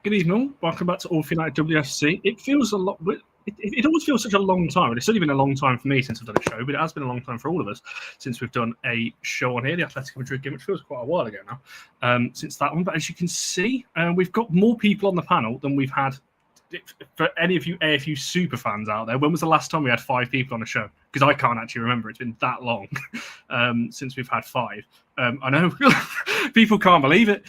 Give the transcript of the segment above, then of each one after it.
Good evening. Welcome back to All For United WFC. It feels a lot. It always feels such a long time. And it's only been a long time for me since I've done a show, but it has been a long time for all of us since we've done a show on here, the Atletico Madrid game, which feels quite a while ago now, since that one. But as you can see, we've got more people on the panel than we've had. For any of you AFU super fans out there, when was the last time we had 5 people on a show? Because I can't actually remember. It's been that long since we've had 5. I know people can't believe it.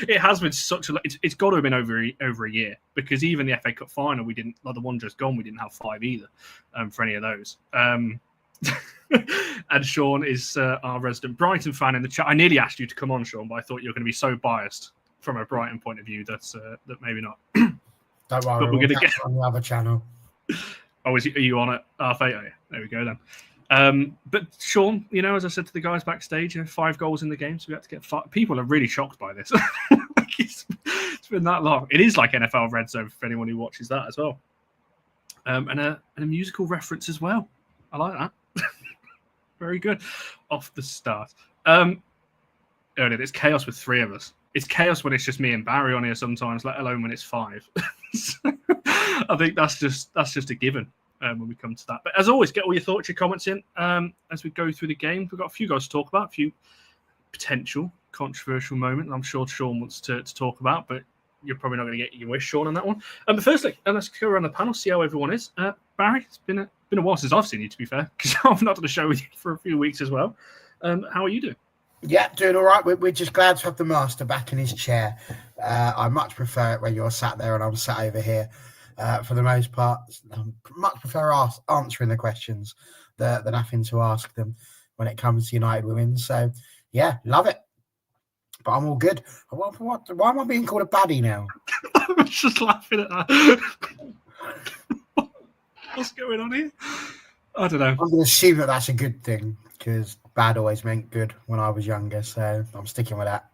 It has been such a. It's got to have been over a year, because even the FA Cup final, we didn't. Like the one just gone, we didn't have 5 either for any of those. And Sean is our resident Brighton fan in the chat. I nearly asked you to come on, Sean, but I thought you were going to be so biased from a Brighton point of view that maybe not. Don't worry, we're going to get on the other channel. Oh, are you on it? Oh, yeah. There we go then. But Sean, as I said to the guys backstage, 5 goals in the game, so we had to get 5. People are really shocked by this. It's been that long. It is like NFL Red Zone for anyone who watches that as well. And a musical reference as well. I like that. Very good. Off the start. It's chaos with 3 of us. It's chaos when it's just me and Barry on here sometimes, let alone when it's 5. So, I think that's just a given when we come to that. But as always, get all your thoughts, your comments in as we go through the game. We've got a few guys to talk about, a few potential controversial moments I'm sure Sean wants to talk about, but you're probably not going to get your wish, Sean, on that one. But firstly, let's go around the panel, see how everyone is. Barry, it's been a while since I've seen you, to be fair, because I've not done a show with you for a few weeks as well. How are you doing? Yeah, doing all right. We're just glad to have the master back in his chair. I much prefer it when you're sat there and I'm sat over here. For the most part, I much prefer answering the questions than having to ask them when it comes to United women. So, yeah, love it. But I'm all good. Why am I being called a baddie now? I was just laughing at that. What's going on here? I don't know. I'm going to assume that that's a good thing, because bad always meant good when I was younger, so I'm sticking with that.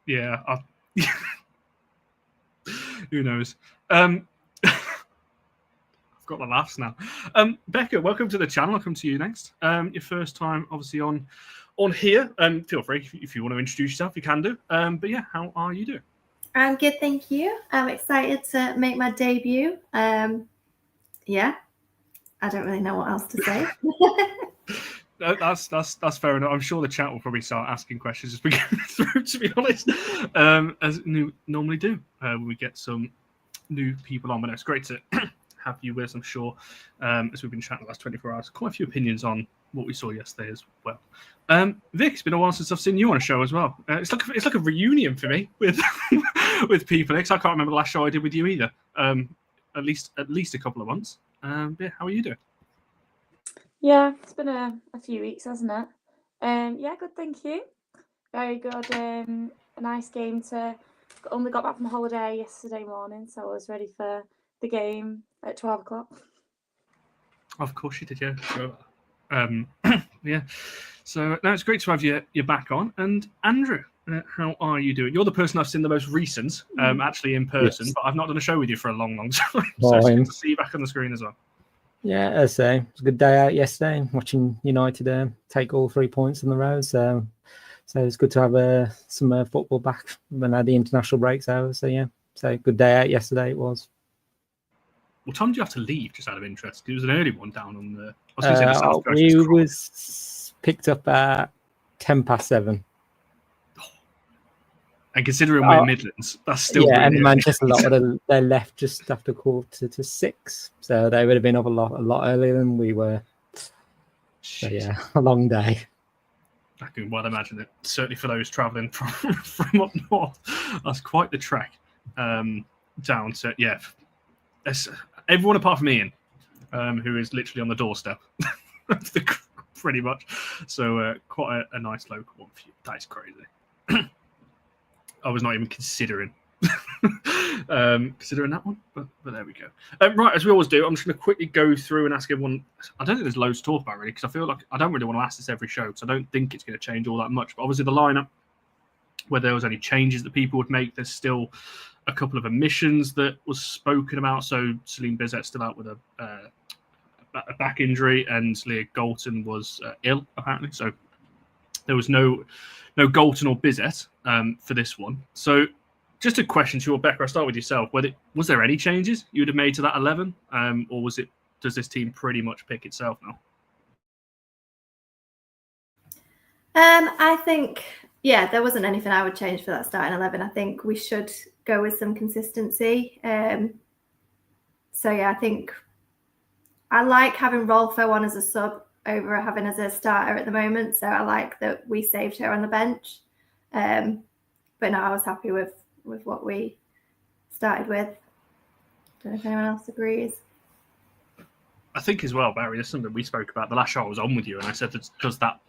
Yeah. Who knows? I've got the laughs now. Becca, welcome to the channel. I'll come to you next. Your first time, obviously, on here. Feel free if you want to introduce yourself, you can do. But yeah, how are you doing? I'm good, thank you. I'm excited to make my debut. Yeah, I don't really know what else to say. No, that's fair enough. I'm sure the chat will probably start asking questions as we go through, to be honest, as we normally do when we get some new people on. But it's great to have you with us, I'm sure, as we've been chatting the last 24 hours. Quite a few opinions on what we saw yesterday as well. Vic, it's been a while since I've seen you on a show as well. It's like a reunion for me with with people. I can't remember the last show I did with you either. At least a couple of months. Yeah, how are you doing? Yeah, it's been a few weeks, hasn't it? Yeah, good, thank you. Very good. A nice game only got back from holiday yesterday morning, so I was ready for the game at 12 o'clock. Of course you did, yeah. So, yeah. So now it's great to have you back on. And Andrew, how are you doing? You're the person I've seen the most recent, actually in person, yes. But I've not done a show with you for a long, long time. So it's good to see you back on the screen as well. Yeah, as I say, it was a good day out yesterday, watching United take all 3 points in the row. So it's good to have some football back when the international break's over. So yeah, good day out yesterday it was. What time do you have to leave, just out of interest? It was an early one down on the. We was picked up at 7:10. And considering we're Midlands, that's still yeah. Really and Manchester they left just after 5:45, so they would have been up a lot earlier than we were. So yeah, a long day. I can well imagine it. Certainly for those travelling from up north, that's quite the trek down to everyone apart from Ian, who is literally on the doorstep, pretty much. So quite a nice local one for you. That is crazy. I was not even considering that one, but there we go. Right, as we always do, I'm just going to quickly go through and ask everyone. I don't think there's loads to talk about really, because I feel like I don't really want to ask this every show, because I don't think it's going to change all that much. But obviously the lineup, whether there was any changes that people would make, there's still a couple of omissions that was spoken about. So Celine Bizet's still out with a back injury, and Leah Galton was ill apparently. So there was no Galton or Bizet for this one. So Just a question to you, Becca. I'll start with yourself. Was there any changes you would have made to that 11, or does this team pretty much pick itself now? I think, there wasn't anything I would change for that starting 11. I think we should go with some consistency. I think I like having Rolfo on as a sub over having as a starter at the moment. So I like that we saved her on the bench. But no, I was happy with what we started with. Don't know if anyone else agrees. I think as well, Barry, there's something we spoke about the last show I was on with you, and I said that does that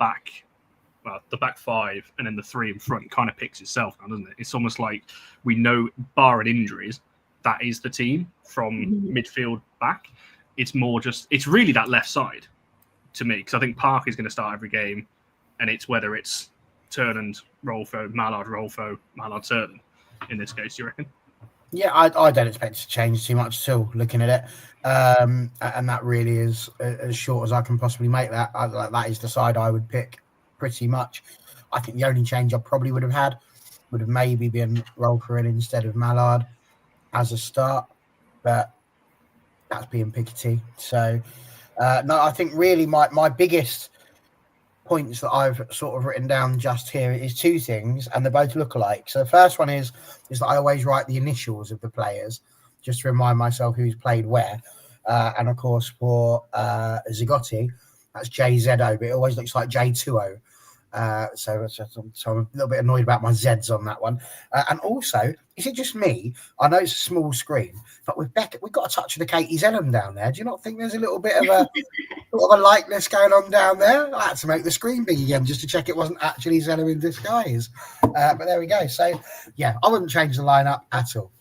the back five and then the three in front kind of picks itself now, doesn't it? It's almost like we know, barring injuries, that is the team from midfield back. It's more it's really that left side to me, because I think Park is going to start every game, and it's whether it's Turnand, Rolfo, Mallard, Rolfo, Mallard, Turnand in this case, do you reckon? Yeah, I don't expect it to change too much still looking at it. And that really is as short as I can possibly make that. That is the side I would pick pretty much. I think the only change I probably would have maybe been Rolfo in instead of Mallard as a start, but that's being pickety. So, no, I think really my biggest points that I've sort of written down just here is two things, and they both look alike. So the first one is that I always write the initials of the players just to remind myself who's played where. And of course for Zigotti, that's JZO, but it always looks like J2O. So I'm a little bit annoyed about my Zs on that one. And also, is it just me? I know it's a small screen, but with Beckett, we've got a touch of the Katie Zellum down there. Do you not think there's a little bit of a likeness going on down there? I had to make the screen big again just to check it wasn't actually Zellum in disguise. But there we go. So, yeah, I wouldn't change the lineup at all.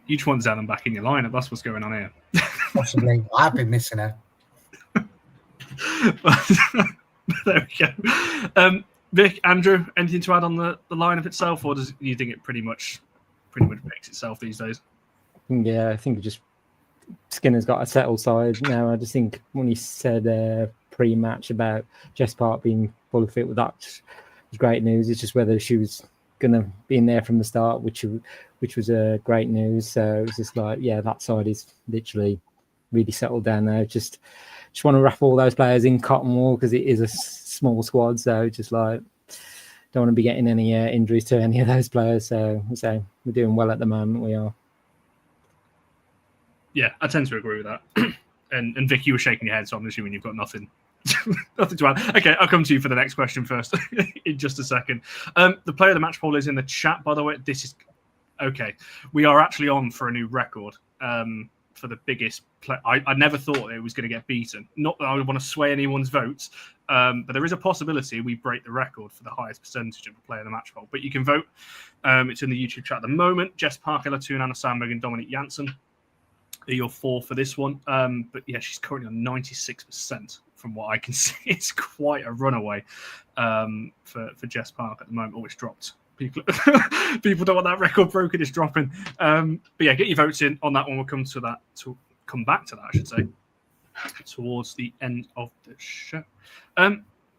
You just want Zellum back in your lineup. That's what's going on here. Possibly. I've been missing her. There we go. Vic, Andrew, anything to add on the lineup itself, or do you think it pretty much makes itself these days? Yeah, I think just Skinner's got a settled side now. I just think when he said pre-match about Jess Park being fully fit with that, was great news. It's just whether she was going to be in there from the start, which was great news. So it's just like, yeah, that side is literally really settled down now. Just want to wrap all those players in cotton wool because it is a small squad. So just like don't want to be getting any injuries to any of those players. So we're doing well at the moment. We are. Yeah, I tend to agree with that. And Vic, you were shaking your head, so I'm assuming you've got nothing to add. Okay, I'll come to you for the next question first in just a second. The player of the match poll is in the chat, by the way. This is okay. We are actually on for a new record. For the biggest play. I never thought it was going to get beaten. Not that I would want to sway anyone's votes, but there is a possibility we break the record for the highest percentage of a player in the match poll. But you can vote. It's in the YouTube chat at the moment. Jess Parker, Latun, Anna Sandberg, and Dominic Janssen are your four for this one. But yeah, she's currently on 96% from what I can see. It's quite a runaway for Jess Park at the moment. Oh, it's dropped. People don't want that record broken. It's dropping. But yeah, get your votes in on that one. We'll come back to that, I should say, towards the end of the show.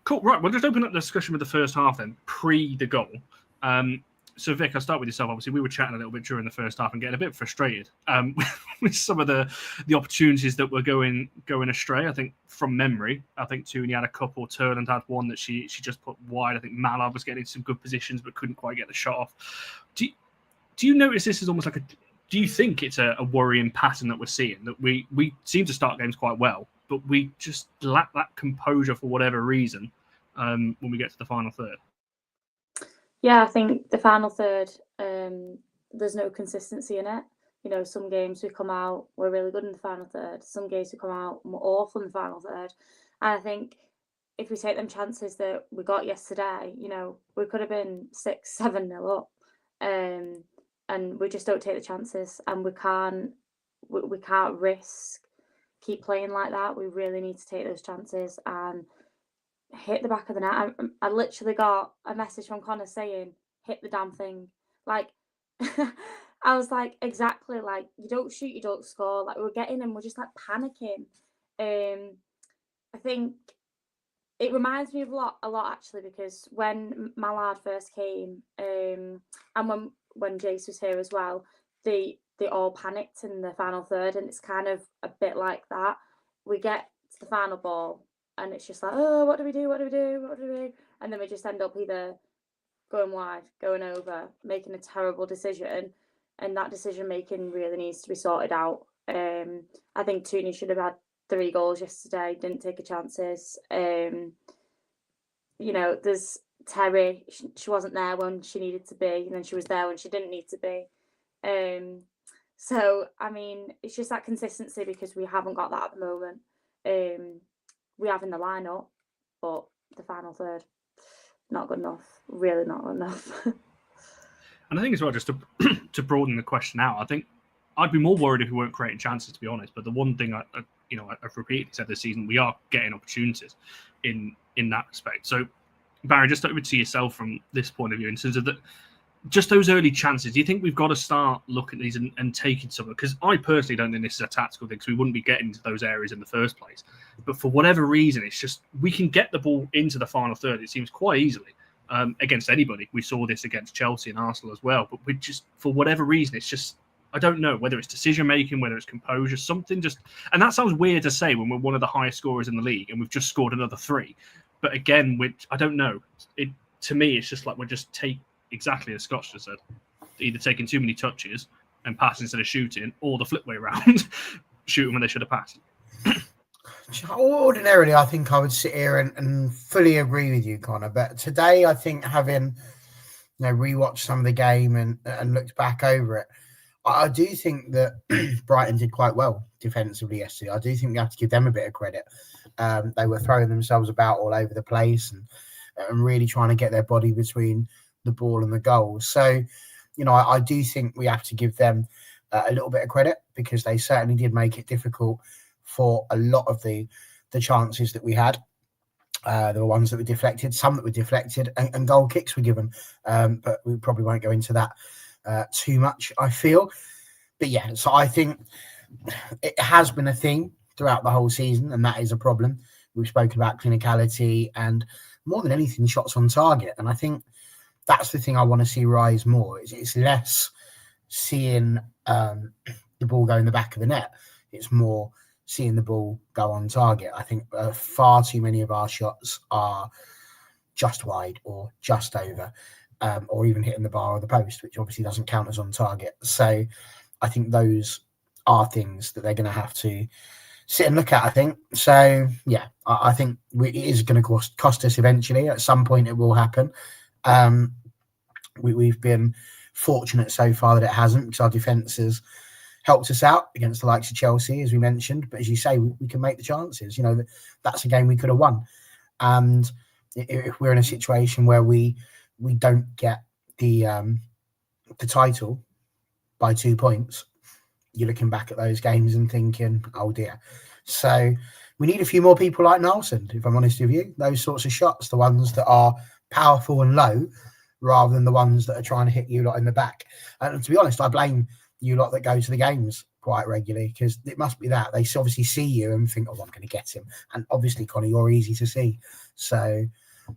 Cool. Right, we'll just open up the discussion with the first half then, pre the goal. So Vic, I'll start with yourself. Obviously, we were chatting a little bit during the first half and getting a bit frustrated with some of the opportunities that were going astray. I think from memory, Tooney had a couple. Turnand had one that she just put wide. I think Mallard was getting some good positions but couldn't quite get the shot off. Do you notice this is almost like do you think it's a worrying pattern that we're seeing, that we seem to start games quite well, but we just lack that composure for whatever reason when we get to the final third? Yeah, I think the final third, there's no consistency in it. You know, some games we come out, we're really good in the final third. Some games we come out, we're awful in the final third. And I think if we take them chances that we got yesterday, you know, we could have been 6-7-0 up. And we just don't take the chances, and we can't risk keep playing like that. We really need to take those chances and hit the back of the net. I literally got a message from Connor saying, hit the damn thing. Like, I was like, exactly, like, you don't shoot, you don't score. Like, we're getting and we're just like panicking. I think it reminds me of a lot actually, because when Mallard first came, and when Jace was here as well, they all panicked in the final third, and it's kind of a bit like that. We get to the final ball, and it's just like, oh, what do we do? What do we do? What do we do? And then we just end up either going wide, going over, making a terrible decision, and that decision making really needs to be sorted out. I think Tooney should have had 3 goals yesterday, didn't take chances. There's Terry, she wasn't there when she needed to be, and then she was there when she didn't need to be. So, I mean, it's just that consistency, because we haven't got that at the moment. We have in the lineup, but the final third, not good enough. Really not good enough. And I think as well, just to broaden the question out, I think I'd be more worried if we weren't creating chances, to be honest. But the one thing I've repeatedly said this season, we are getting opportunities in that respect. So, Barry, just over to yourself from this point of view, in terms of just those early chances. Do you think we've got to start looking at these and taking some? Because I personally don't think this is a tactical thing, because we wouldn't be getting into those areas in the first place. But for whatever reason, it's just we can get the ball into the final third, it seems, quite easily. Against anybody. We saw this against Chelsea and Arsenal as well. But we just, for whatever reason, it's just, I don't know whether it's decision making, whether it's composure, something just, and that sounds weird to say when we're one of the highest scorers in the league and we've just scored another 3. But again, I don't know. To me, it's just like we're just exactly as Scott just said, either taking too many touches and passing instead of shooting, or the flip way around, shooting when they should have passed. Ordinarily, I think I would sit here and fully agree with you, Connor. But today, I think having rewatched some of the game and looked back over it, I do think that Brighton did quite well defensively yesterday. I do think we have to give them a bit of credit. They were throwing themselves about all over the place and really trying to get their body between the ball and the goal. So, I do think we have to give them a little bit of credit, because they certainly did make it difficult for a lot of the chances that we had. There were ones that were deflected, some that were deflected, and goal kicks were given. But we probably won't go into that too much, I feel. But yeah, so I think it has been a thing throughout the whole season, and that is a problem. We've spoken about clinicality and, more than anything, shots on target. And I think that's the thing I want to see rise more. It's less seeing the ball go in the back of the net. It's more seeing the ball go on target. I think far too many of our shots are just wide or just over, or even hitting the bar or the post, which obviously doesn't count as on target. So I think those are things that they're going to have to sit and look at, I think. So, yeah, I think it is going to cost us eventually. At some point it will happen. We've been fortunate so far that it hasn't, because our defence has helped us out against the likes of Chelsea, as we mentioned. But as you say, we can make the chances. That's a game we could have won. And if we're in a situation where we don't get the title by 2 points, you're looking back at those games and thinking, oh dear. So we need a few more people like Nelson, if I'm honest with you. Those sorts of shots, the ones that are powerful and low, rather than the ones that are trying to hit you lot in the back. And to be honest, I blame you lot that go to the games quite regularly, because it must be that they obviously see you and think, oh, I'm going to get him. And obviously, Connie, you're easy to see. So,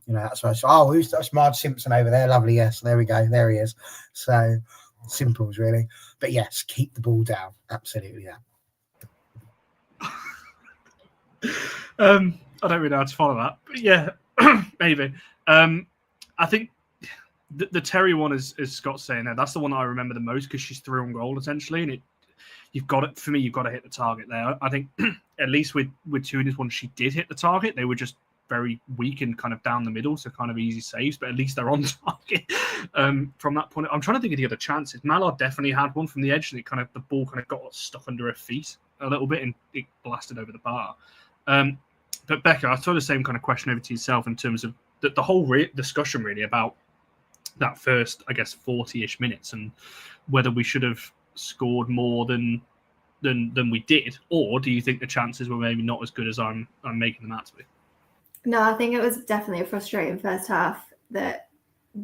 that's why I say, that's Marge Simpson over there? Lovely, yes. There we go. There he is. So, simples, really. But yes, keep the ball down. Absolutely, yeah. I don't really know how to follow that. But yeah, maybe. I think the Terry one, as Scott's saying there, that's the one that I remember the most, because she's through on goal, essentially. And you've got to hit the target there. I think at least with Tooney's one, she did hit the target. They were just very weak and kind of down the middle, so kind of easy saves, but at least they're on target from that point. I'm trying to think of the other chances. Mallard definitely had one from the edge, and the ball kind of got stuck under her feet a little bit and it blasted over the bar. But Becca, I throw the same kind of question over to yourself in terms of the whole discussion really about that first, I guess, 40-ish minutes, and whether we should have scored more than we did, or do you think the chances were maybe not as good as I'm making them out to be? No, I think it was definitely a frustrating first half, that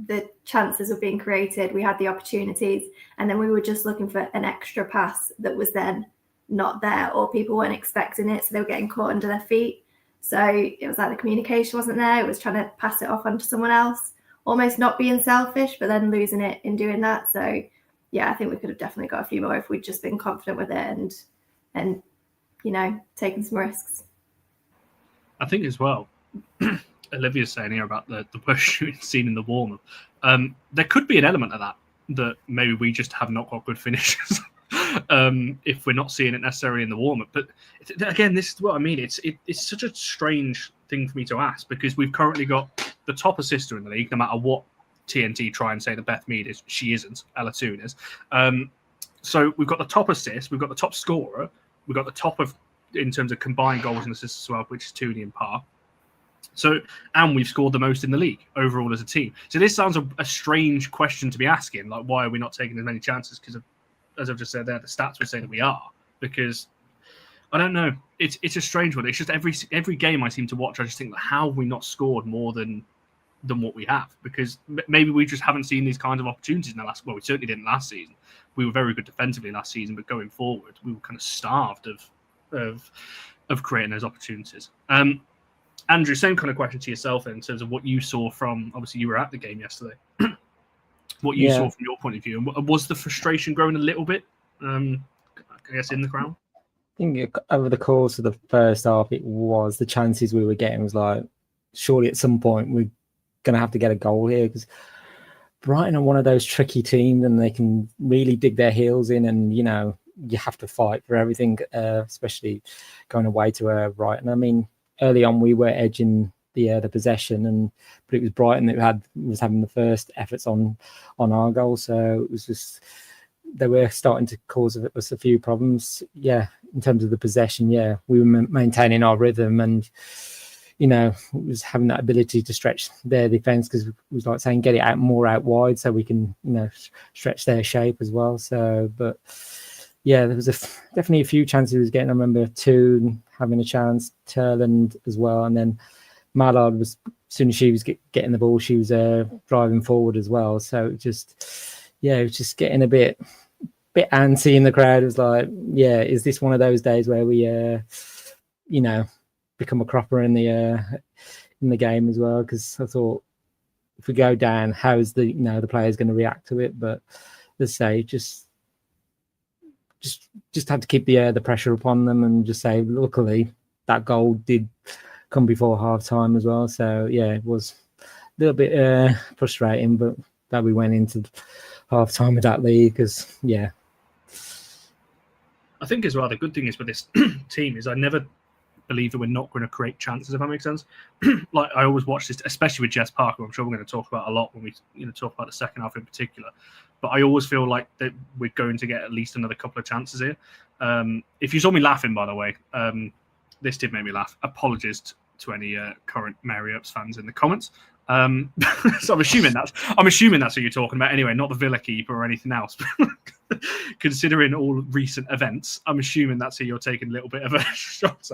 the chances were being created. We had the opportunities, and then we were just looking for an extra pass that was then not there, or people weren't expecting it, so they were getting caught under their feet. So it was like the communication wasn't there. It was trying to pass it off onto someone else, almost not being selfish, but then losing it in doing that. So yeah, I think we could have definitely got a few more if we'd just been confident with it and taken some risks. I think as well, Olivia's saying here about the worst shooting scene in the warm-up. There could be an element of that maybe we just have not got good finishes if we're not seeing it necessarily in the warm-up. But again, this is what I mean. It's such a strange thing for me to ask, because we've currently got the top assister in the league, no matter what TNT try and say that Beth Mead is. She isn't. Ella Toon is. So we've got the top assist, we've got the top scorer, we've got the top of in terms of combined goals and assists as well, which is Tooney and Parr. So, and we've scored the most in the league overall as a team. So this sounds a strange question to be asking, like, why are we not taking as many chances? Because, as I've just said there, the stats would say that we are. Because I don't know, it's a strange one. It's just every game I seem to watch, I just think, how have we not scored more than what we have? Because maybe we just haven't seen these kinds of opportunities in the last. Well, we certainly didn't last season. We were very good defensively last season, but going forward, we were kind of starved of creating those opportunities. Andrew, same kind of question to yourself in terms of what you saw from, obviously you were at the game yesterday, what you saw from your point of view. And was the frustration growing a little bit, I guess, in the crowd? I think over the course of the first half, it was the chances we were getting was like, surely at some point we're going to have to get a goal here, because Brighton are one of those tricky teams and they can really dig their heels in, and, you have to fight for everything, especially going away to Brighton. I mean, early on we were edging the possession, but it was Brighton that was having the first efforts on our goal. So it was just, they were starting to cause us a few problems. Yeah, in terms of the possession, yeah, we were maintaining our rhythm and, was having that ability to stretch their defence, because it was like saying, get it out wide so we can, stretch their shape as well. So, but yeah, there was definitely a few chances he was getting. I remember Toon having a chance, Turland as well, and then Mallard was, as soon as she was getting the ball, she was driving forward as well. So it was just getting a bit antsy in the crowd. It was like, yeah, is this one of those days where we, become a cropper in the game as well? Because I thought, if we go down, how is the players going to react to it? But let's say just had to keep the pressure upon them, and just say, luckily that goal did come before half time as well. So yeah, it was a little bit frustrating, but that we went into half time with that lead, because yeah. I think as well, the good thing is with this team is I never believe that we're not going to create chances, if that makes sense. Like, I always watch this, especially with Jess Parker, I'm sure we're going to talk about a lot when we talk about the second half in particular. But I always feel like that we're going to get at least another couple of chances here. If you saw me laughing, by the way, this did make me laugh. Apologies to any current Mary Ups fans in the comments. So I'm assuming that's what you're talking about anyway, not the Villa keeper or anything else. Considering all recent events, I'm assuming that's who you're taking a little bit of a shot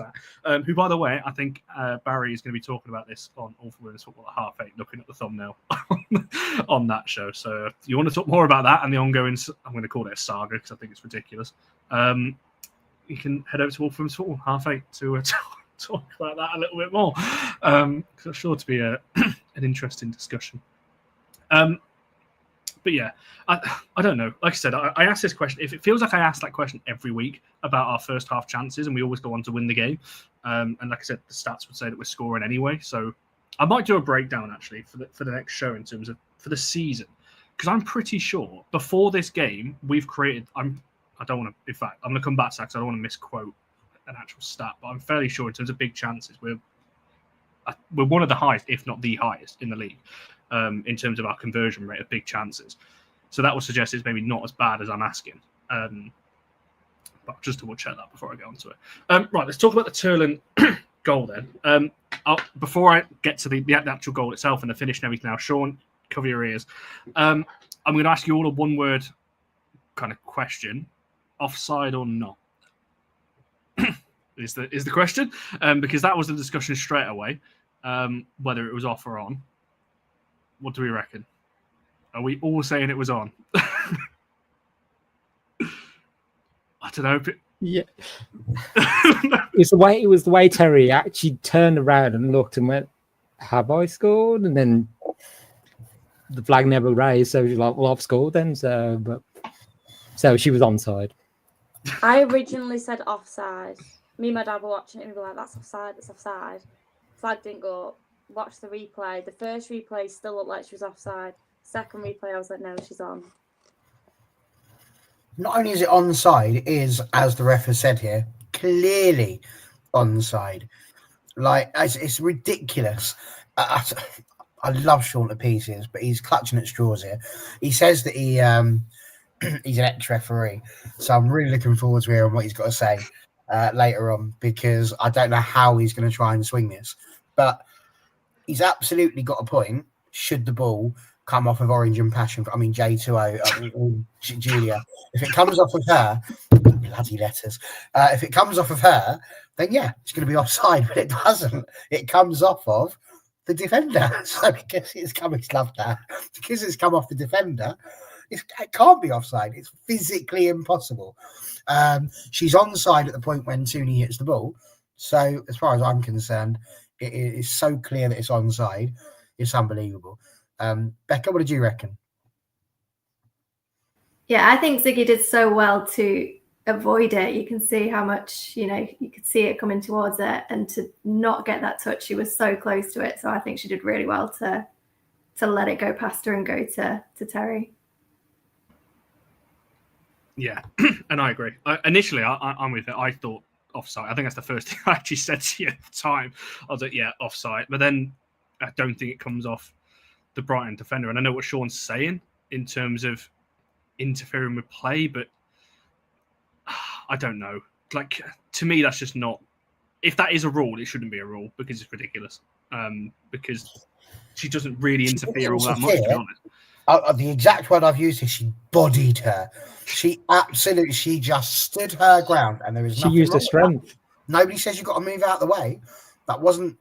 at. Who, by the way, I think Barry is going to be talking about this on All for Women's Football at 8:30, looking at the thumbnail on that show. So if you want to talk more about that and the ongoing, I'm going to call it a saga because I think it's ridiculous. You can head over to All for Women's Football 8:30 to talk about that a little bit more. Because it's sure to be an interesting discussion. But yeah, I don't know. Like I said, I asked this question. If it feels like I ask that question every week about our first half chances, and we always go on to win the game. And like I said, the stats would say that we're scoring anyway. So I might do a breakdown actually for the next show in terms of for the season, because I'm pretty sure before this game we've created. I don't want to. In fact, I'm going to come back to that because I don't want to misquote an actual stat, but I'm fairly sure in terms of big chances we're one of the highest, if not the highest, in the league. In terms of our conversion rate of big chances. So that would suggest it's maybe not as bad as I'm asking. But just double check that before I go on to it. Right, let's talk about the Turland goal then. Before I get to the actual goal itself and the finish and everything else, Sean, cover your ears. I'm going to ask you all a one-word kind of question. Offside or not? is the question. Because that was the discussion straight away, whether it was off or on. What do we reckon? Are we all saying it was on? I don't know. Yeah. It was the way Terry actually turned around and looked and went, "Have I scored?" And then the flag never raised, so she's like, "Well, I've scored then." So she was onside. I originally said offside. Me and my dad were watching it and we were like, "That's offside. That's offside." Flag didn't go up. Watched the replay. The first replay still looked like she was offside. Second replay, I was like, "No, she's on." Not only is it onside, it is, as the ref has said here, clearly onside. Like, it's ridiculous. I love Sean to pieces, but he's clutching at straws here. He says that he's an ex-referee, so I'm really looking forward to hearing what he's got to say later on, because I don't know how he's going to try and swing this. But he's absolutely got a point. Should the ball come off of Orange and Passion, J2O, Julia, if it comes off of her, bloody letters, if it comes off of her, then yeah, it's going to be offside, but it doesn't. It comes off of the defender. So because it's come off the defender, it can't be offside. It's physically impossible. She's onside at the point when Tooney hits the ball. So as far as I'm concerned, it is so clear that it's onside. It's unbelievable. Becca, what did you reckon? Yeah, I think Ziggy did so well to avoid it. You can see how much, you could see it coming towards her, and to not get that touch, she was so close to it. So I think she did really well to let it go past her and go to Terry. Yeah, and I agree. Initially, I'm with it. I thought offside. I think that's the first thing I actually said to you at the time. I was like, yeah, offside. But then I don't think it comes off the Brighton defender. And I know what Sean's saying in terms of interfering with play, but I don't know. Like, to me, that's just not... If that is a rule, it shouldn't be a rule, because it's ridiculous. Because she doesn't really interfere all that much, to be honest. The exact word I've used is she bodied her. She just stood her ground, and there was nothing. She used her strength. Nobody says you've got to move out of the way. That wasn't,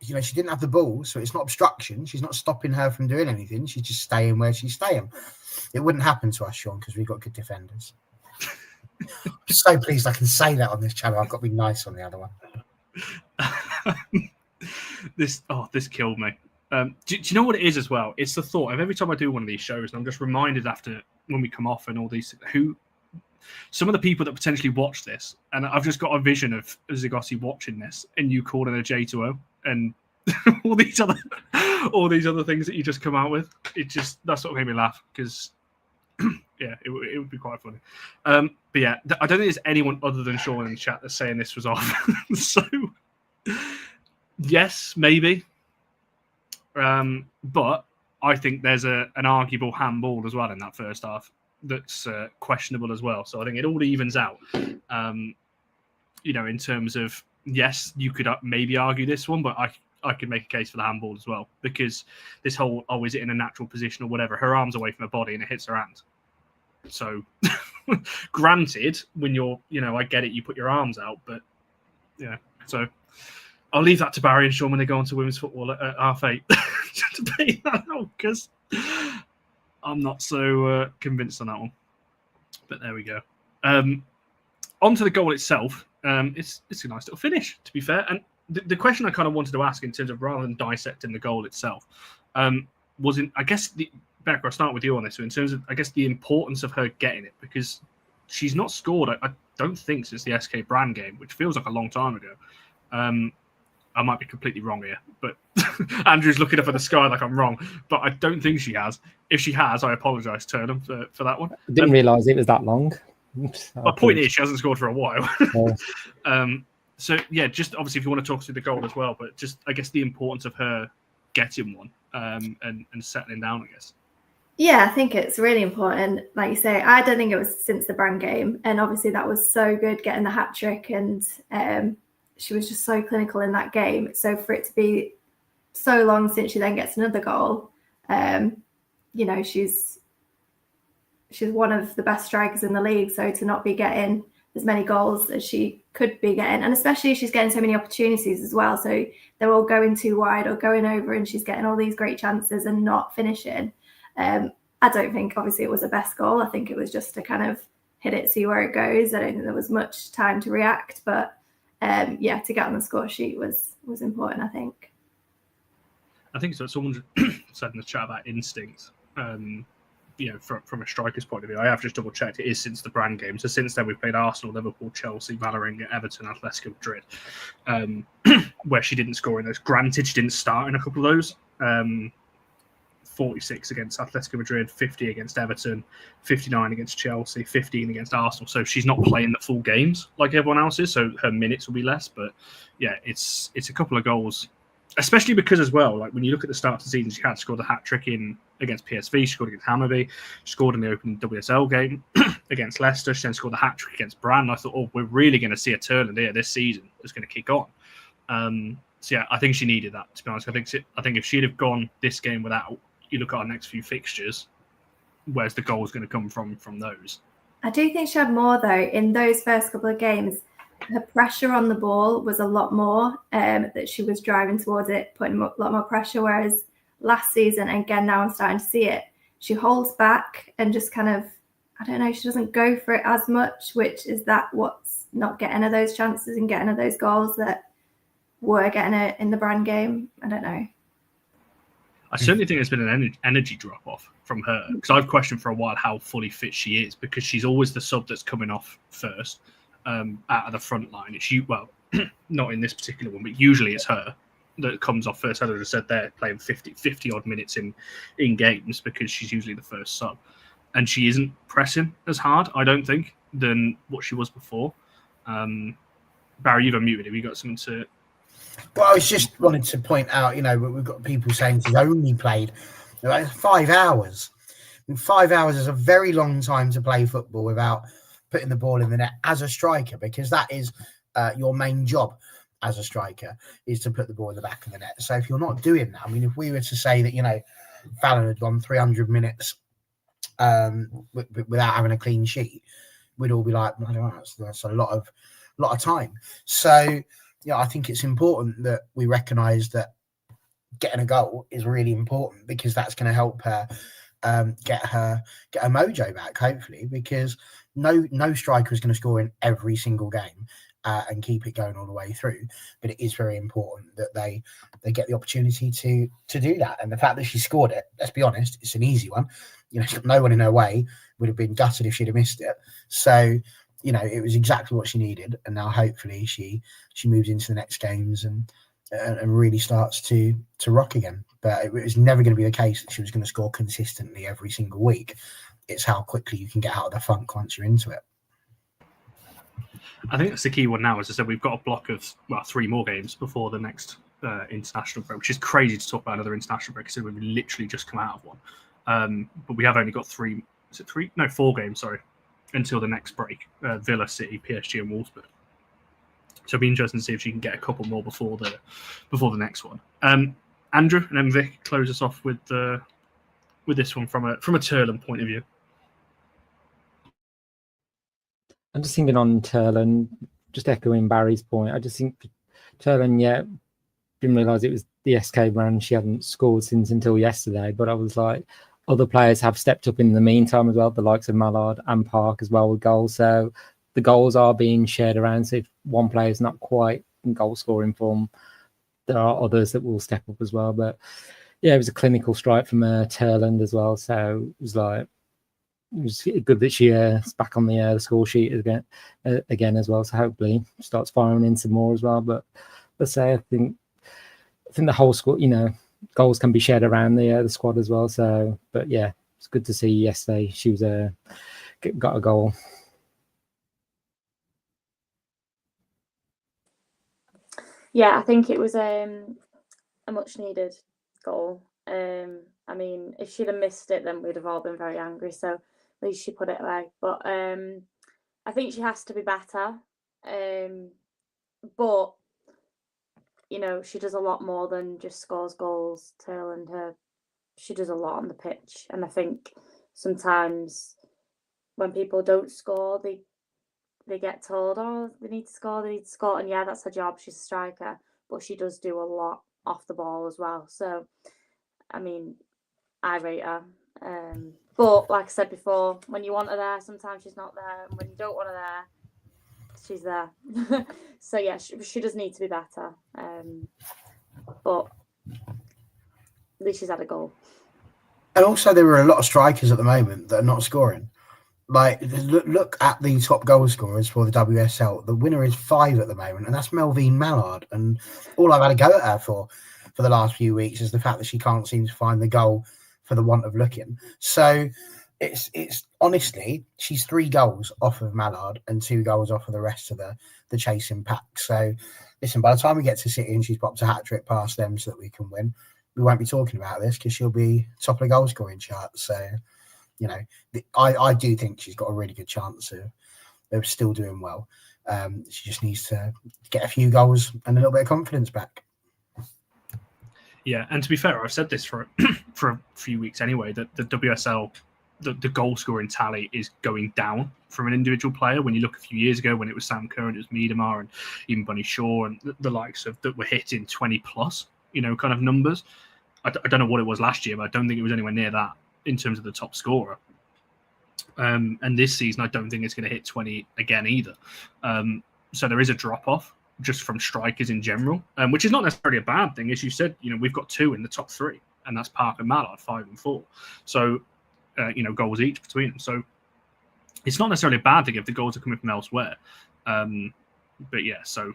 she didn't have the ball, so it's not obstruction. She's not stopping her from doing anything. She's just staying where she's staying. It wouldn't happen to us, Sean, because we've got good defenders. I'm so pleased I can say that on this channel. I've got to be nice on the other one. This killed me. Do you know what it is as well? It's the thought of every time I do one of these shows, and I'm just reminded after when we come off and all these, some of the people that potentially watch this, and I've just got a vision of Zigossi watching this and you calling a J2O and all these other things that you just come out with. That's what made me laugh, because yeah, it would be quite funny. But yeah, I don't think there's anyone other than Sean in the chat that's saying this was off. So yes, maybe. But I think there's an arguable handball as well in that first half that's questionable as well. So I think it all evens out. In terms of, yes, you could maybe argue this one, but I could make a case for the handball as well, because this whole, is it in a natural position or whatever, her arm's away from her body and it hits her hand. So granted, when you're, I get it, you put your arms out, but yeah, so I'll leave that to Barry and Sean when they go on to women's football at 8:30 to pay that out, because I'm not so convinced on that one. But there we go. On to the goal itself. It's a nice little finish, to be fair. And the question I kind of wanted to ask, in terms of rather than dissecting the goal itself, was in, I guess, Becca, I'll start with you on this. So in terms of, I guess, the importance of her getting it, because she's not scored, I don't think, since the SK Brand game, which feels like a long time ago. I might be completely wrong here, but Andrew's looking up at the sky like I'm wrong. But I don't think she has. If she has, I apologise, Turnham, for that one. I didn't realise it was that long. My point is, she hasn't scored for a while. So, yeah, just obviously if you want to talk through the goal as well, but just, I guess, the importance of her getting one and settling down, I guess. Yeah, I think it's really important. Like you say, I don't think it was since the Brand game. And obviously that was so good, getting the hat-trick, and she was just so clinical in that game. So for it to be so long since she then gets another goal, she's one of the best strikers in the league. So to not be getting as many goals as she could be getting, and especially she's getting so many opportunities as well. So they're all going too wide or going over, and she's getting all these great chances and not finishing. I don't think, obviously, it was a best goal. I think it was just to kind of hit it, see where it goes. I don't think there was much time to react, but yeah, to get on the score sheet was important, I think. I think so. Someone said in the chat about instinct. You know, from a striker's point of view, I have just double checked. It is since the brand game. So since then, we've played Arsenal, Liverpool, Chelsea, Valencia, Everton, Atletico Madrid, where she didn't score in those. Granted, she didn't start in a couple of those. 46 against Atletico Madrid, 50 against Everton, 59 against Chelsea, 15 against Arsenal. So she's not playing the full games like everyone else is. So her minutes will be less. But yeah, it's a couple of goals. Especially because, as well, like when you look at the start of the season, she had scored a hat-trick against PSV, she scored against Hammarby, she scored in the opening WSL game against Leicester, she then scored a hat-trick against Brann. I thought, we're really going to see a Turland here this season that's going to kick on. So, yeah, I think she needed that, to be honest. I think if she'd have gone this game without, you look at our next few fixtures, where's the goals going to come from those? I do think she had more, though, in those first couple of games. Her pressure on the ball was a lot more, that she was driving towards it, putting a lot more pressure, whereas last season, and again now I'm starting to see it, she holds back and just kind of, I don't know, she doesn't go for it as much, which is what's not getting her those chances and getting her those goals that were getting her in the brand game. I don't know. I certainly think there's been an energy drop-off from her, because I've questioned for a while how fully fit she is, because she's always the sub that's coming off first. Out of the front line. It's not in this particular one, but usually it's her that comes off first. As I just said, they're playing 50 odd minutes in games because she's usually the first sub, and she isn't pressing as hard, I don't think, than what she was before. Barry, you've unmuted. Have you got something to? Well, I was just wanted to point out, we've got people saying she's only played 5 hours. 5 hours is a very long time to play football without putting the ball in the net as a striker, because that is your main job as a striker, is to put the ball in the back of the net. So if you're not doing that, I mean, if we were to say that, Fallon had gone 300 minutes without having a clean sheet, we'd all be like, I don't know, that's a lot of time. So, I think it's important that we recognise that getting a goal is really important, because that's going to help her get her mojo back, hopefully, because no striker is going to score in every single game and keep it going all the way through. But it is very important that they get the opportunity to do that. And the fact that she scored it, let's be honest, it's an easy one. She's got no one in her way. Would have been gutted if she'd have missed it. So, it was exactly what she needed. And now hopefully she moves into the next games and really starts to rock again. But it was never going to be the case that she was going to score consistently every single week. It's how quickly you can get out of the funk once you're into it. I think that's the key one now. As I said, we've got a block of 3 more games before the next international break, which is crazy to talk about another international break, because we've literally just come out of one. But we have only got 3. Is it 3? No, 4 games. Sorry, until the next break. Villa, City, PSG, and Wolfsburg. So it'll be interesting to see if she can get a couple more before the next one. Andrew and then Vic close us off with this one from a Turland point of view. I'm just thinking on Turland, just echoing Barry's point. I just think Turland, didn't realise it was the SK brand. She hadn't scored until yesterday, but I was like, other players have stepped up in the meantime as well, the likes of Mallard and Park as well with goals. So the goals are being shared around. So if one player is not quite in goal scoring form, there are others that will step up as well. But yeah, it was a clinical strike from Turland as well. So it was good that she is back on the score sheet again as well. So hopefully starts firing in some more as well. But let's say I think the whole squad, goals can be shared around the squad as well. So, but yeah, it's good to see yesterday she was got a goal. Yeah, I think it was a much needed goal. I mean, if she'd have missed it, then we'd have all been very angry. So at least she put it away. But I think she has to be better. But she does a lot more than just scores goals. Turland, she does a lot on the pitch, and I think sometimes when people don't score, they get told, they need to score, and yeah, that's her job. She's a striker, but she does do a lot off the ball as well. So, I mean, I rate her. But like I said before, when you want her there, sometimes she's not there, and when you don't want her there, she's there. So yeah, she does need to be better. But at least she's had a goal. And also, there are a lot of strikers at the moment that are not scoring. Like, look at the top goal scorers for the WSL. The winner is 5 at the moment, and that's Melvine Mallard. And all I've had a go at her for the last few weeks is the fact that she can't seem to find the goal for the want of looking. So it's honestly, she's 3 goals off of Mallard and 2 goals off of the rest of the chasing pack. So listen, by the time we get to City and she's popped a hat-trick past them so that we can win, we won't be talking about this because she'll be top of the goal scoring chart. So, you know, I do think she's got a really good chance of still doing well. She just needs to get a few goals and a little bit of confidence back. Yeah, and to be fair, I've said this for a few weeks anyway, that the WSL, the goal scoring tally is going down from an individual player. When you look a few years ago, when it was Sam Kerr and it was Miedemar and even Bunny Shaw and the likes of that were hitting 20 plus, kind of numbers. I don't know what it was last year, but I don't think it was anywhere near that in terms of the top scorer. And this season, I don't think it's going to hit 20 again either. So there is a drop off just from strikers in general, which is not necessarily a bad thing. As you said, we've got 2 in the top 3, and that's Park and Mallard, 5 and 4. So, goals each between them. So it's not necessarily a bad thing if the goals are coming from elsewhere. But yeah, so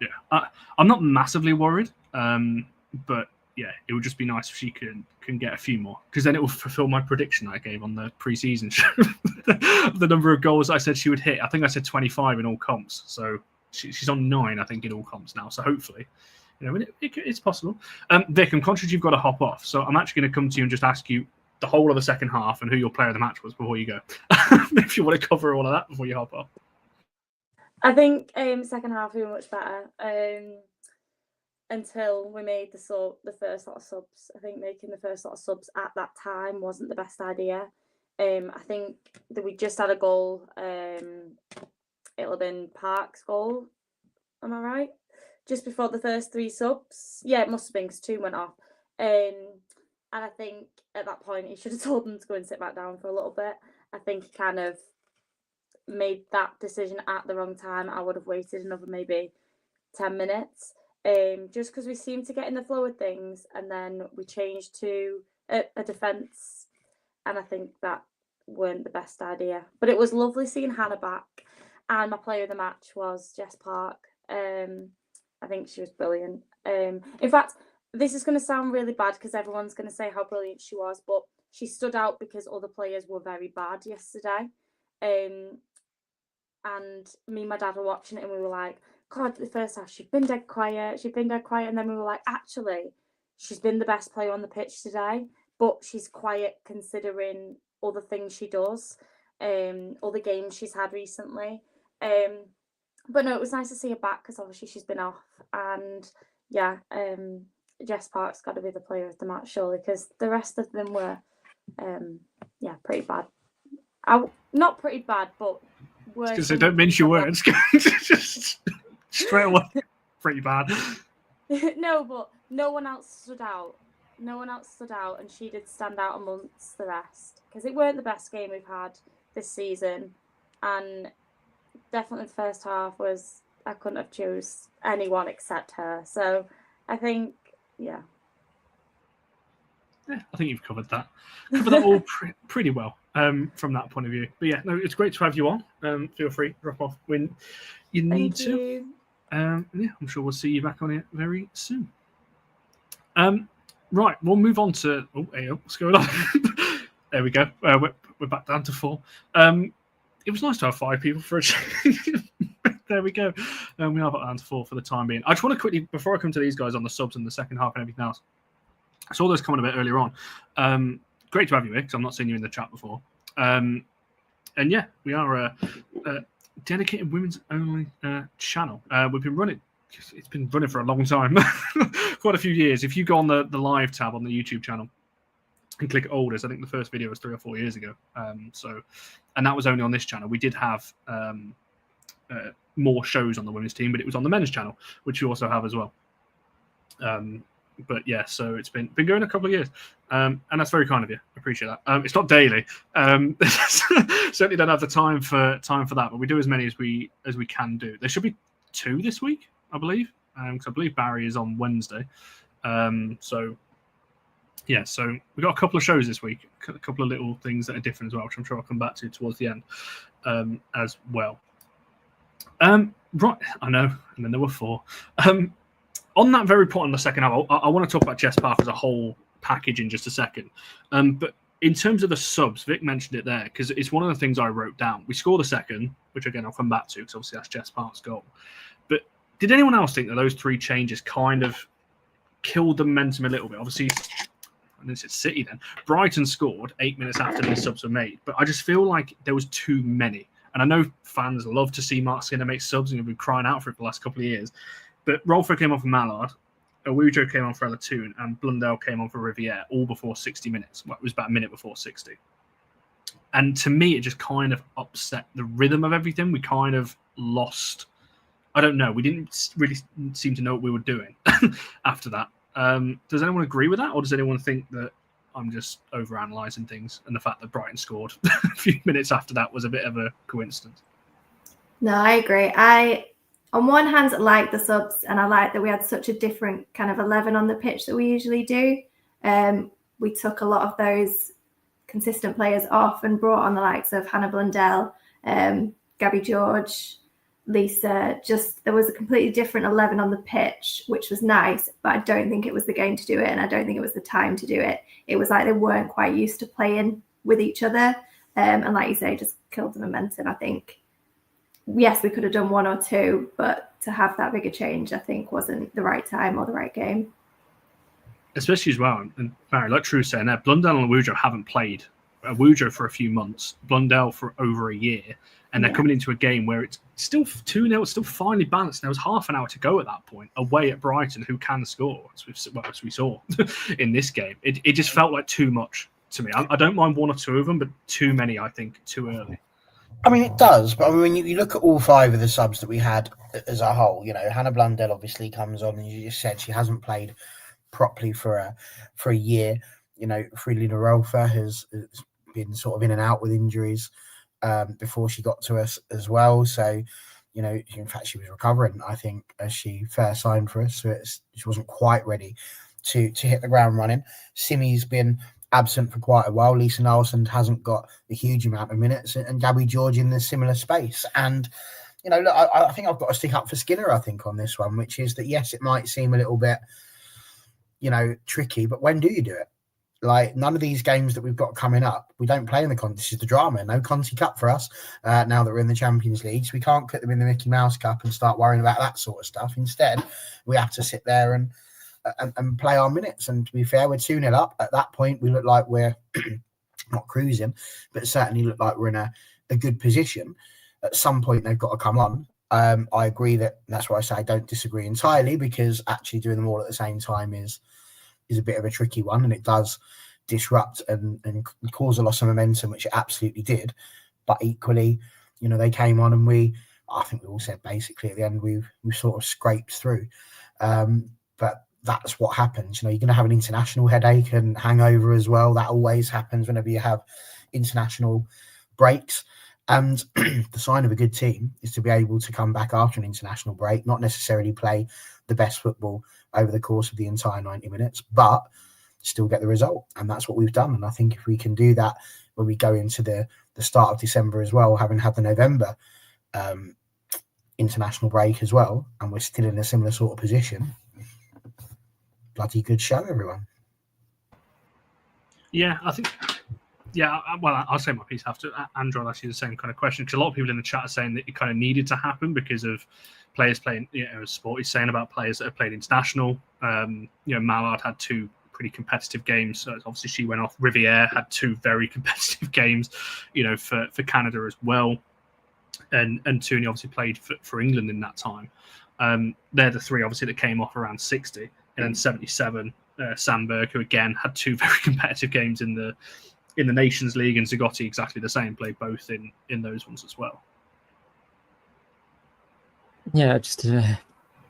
yeah, I'm not massively worried. But yeah, it would just be nice if she can get a few more, because then it will fulfill my prediction I gave on the pre-season show. The number of goals I said she would hit. I think I said 25 in all comps. So she's on 9, I think, in all comps now. So hopefully, it's possible. Vic, I'm conscious you've got to hop off. So I'm actually going to come to you and just ask you the whole of the second half and who your player of the match was before you go. If you want to cover all of that before you hop off. I think second half we were much better. Until we made the first lot of subs. I think making the first lot of subs at that time wasn't the best idea. I think that we just had a goal. It'll have been Park's goal. Am I right? Just before the first 3 subs. Yeah, it must have been because 2 went off. And I think at that point he should have told them to go and sit back down for a little bit. I think he kind of made that decision at the wrong time. I would have waited another maybe 10 minutes. Just because we seemed to get in the flow of things, and then we changed to a defence, and I think that weren't the best idea. But it was lovely seeing Hannah back, and my player of the match was Jess Park. I think she was brilliant. In fact, this is going to sound really bad because everyone's going to say how brilliant she was, but she stood out because other players were very bad yesterday. And me and my dad were watching it, and we were like, God, the first half, she'd been dead quiet. And then we were like, actually, she's been the best player on the pitch today, but she's quiet considering all the things she does, all the games she's had recently. But no, it was nice to see her back because obviously she's been off. And yeah, Jess Park's got to be the player of the match, surely, because the rest of them were, pretty bad. Not pretty bad, but worse. Because they don't mince your words. Just straight away, pretty bad. No, but no one else stood out. And she did stand out amongst the rest because it weren't the best game we've had this season, and definitely the first half was, I couldn't have chose anyone except her. So I think, yeah, I think you've covered that all pretty well from that point of view. But yeah, no, it's great to have you on. Feel free to drop off when you need to. I'm sure we'll see you back on it very soon. Right, we'll move on to. Oh, hey, what's going on? There we go. We're back down to 4. It was nice to have 5 people for a change. There we go. We are back down to 4 for the time being. I just want to quickly, before I come to these guys on the subs in the second half and everything else, I saw those coming a bit earlier on. Great to have you here because I'm not seeing you in the chat before. And yeah, we are a dedicated women's only channel. We've been running. It's been running for a long time, quite a few years. If you go on the live tab on the YouTube channel and click oldest, I think the first video was 3 or 4 years ago. And that was only on this channel. We did have more shows on the women's team, but it was on the men's channel, which we also have as well. But yeah, so it's been going a couple of years, and that's very kind of you. I appreciate that. It's not daily. Certainly don't have the time for that, but we do as many as we can do. There should be 2 this week, I believe, because I believe Barry is on Wednesday. So yeah, so we've got a couple of shows this week, a couple of little things that are different as well, which I'm sure I'll come back to towards the end as well. Right, I know, and then there were 4. On that very point in the second half, I want to talk about Jess Park as a whole package in just a second. But in terms of the subs, Vic mentioned it there because it's one of the things I wrote down. We scored the second, which again I'll come back to because obviously that's Jess Park's goal. But did anyone else think that those 3 changes kind of killed the momentum a little bit? Obviously, and this is City then. Brighton scored 8 minutes after these subs were made, but I just feel like there was too many. And I know fans love to see Mark Skinner make subs, and we've been crying out for it for the last couple of years. But Rolfo came on for Mallard, Awujo came on for Elatoon, and Blundell came on for Riviere, all before 60 minutes. Well, it was about a minute before 60. And to me, it just kind of upset the rhythm of everything. We kind of lost. I don't know. We didn't really seem to know what we were doing after that. Does anyone agree with that? Or does anyone think that I'm just overanalyzing things and the fact that Brighton scored a few minutes after that was a bit of a coincidence? No, I agree. On one hand, I like the subs, and I like that we had such a different kind of 11 on the pitch that we usually do. We took a lot of those consistent players off and brought on the likes of Hannah Blundell, Gabby George, Lisa. Just there was a completely different 11 on the pitch, which was nice, but I don't think it was the game to do it, and I don't think it was the time to do it. It was like they weren't quite used to playing with each other, and like you say, just killed the momentum, I think. Yes, we could have done 1 or 2, but to have that bigger change, I think, wasn't the right time or the right game. Especially as well, and Barry, like True saying there, Blundell and Awujo haven't played. Awujo for a few months, Blundell for over a year, and they're coming into a game where it's still 2-0, it's still finely balanced. There was half an hour to go at that point, away at Brighton, who can score, as we saw in this game. It just felt like too much to me. I don't mind 1 or 2 of them, but too many, I think, too early. I mean, it does, but I mean, when you look at all 5 of the subs that we had as a whole, Hannah Blundell obviously comes on, and you just said she hasn't played properly for a year. Fridolina Rolfo has been sort of in and out with injuries before she got to us as well. So, in fact, she was recovering, I think, as she first signed for us. So she wasn't quite ready to hit the ground running. Simi's been absent for quite a while. Lisa Nielsen hasn't got a huge amount of minutes, and Gabby George in the similar space. And look, I think I've got to stick up for Skinner, I think, on this one, which is that yes, it might seem a little bit tricky, but when do you do it? Like, none of these games that we've got coming up, we don't play in the Conti. This is the drama. No Conti Cup for us now that we're in the Champions League. So we can't put them in the Mickey Mouse Cup and start worrying about that sort of stuff. Instead, we have to sit there and play our minutes. And to be fair, we're 2-0 up. At that point, we look like we're not cruising, but certainly look like we're in a good position. At some point, they've got to come on. I agree that's why I say I don't disagree entirely, because actually doing them all at the same time is a bit of a tricky one, and it does disrupt and cause a loss of momentum, which it absolutely did. But equally, they came on, and I think we all said basically at the end we sort of scraped through. But that's what happens. You're going to have an international headache and hangover as well. That always happens whenever you have international breaks. And the sign of a good team is to be able to come back after an international break, not necessarily play the best football over the course of the entire 90 minutes, but still get the result. And that's what we've done. And I think if we can do that when we go into the start of December as well, having had the November international break as well, and we're still in a similar sort of position, bloody good show, everyone. Yeah, I think... Yeah, well, I'll say my piece after. Andrew will ask you the same kind of question, because a lot of people in the chat are saying that it kind of needed to happen because of players playing, as Sport is saying about players that have played international. Mallard had 2 pretty competitive games. So obviously she went off. Riviere had 2 very competitive games, for Canada as well. And Tooney obviously played for England in that time. They're the 3 obviously that came off around 60. And then 77, Sandberg, who again had 2 very competitive games in the Nations League, and Zagotti exactly the same, played both in those ones as well. Yeah, just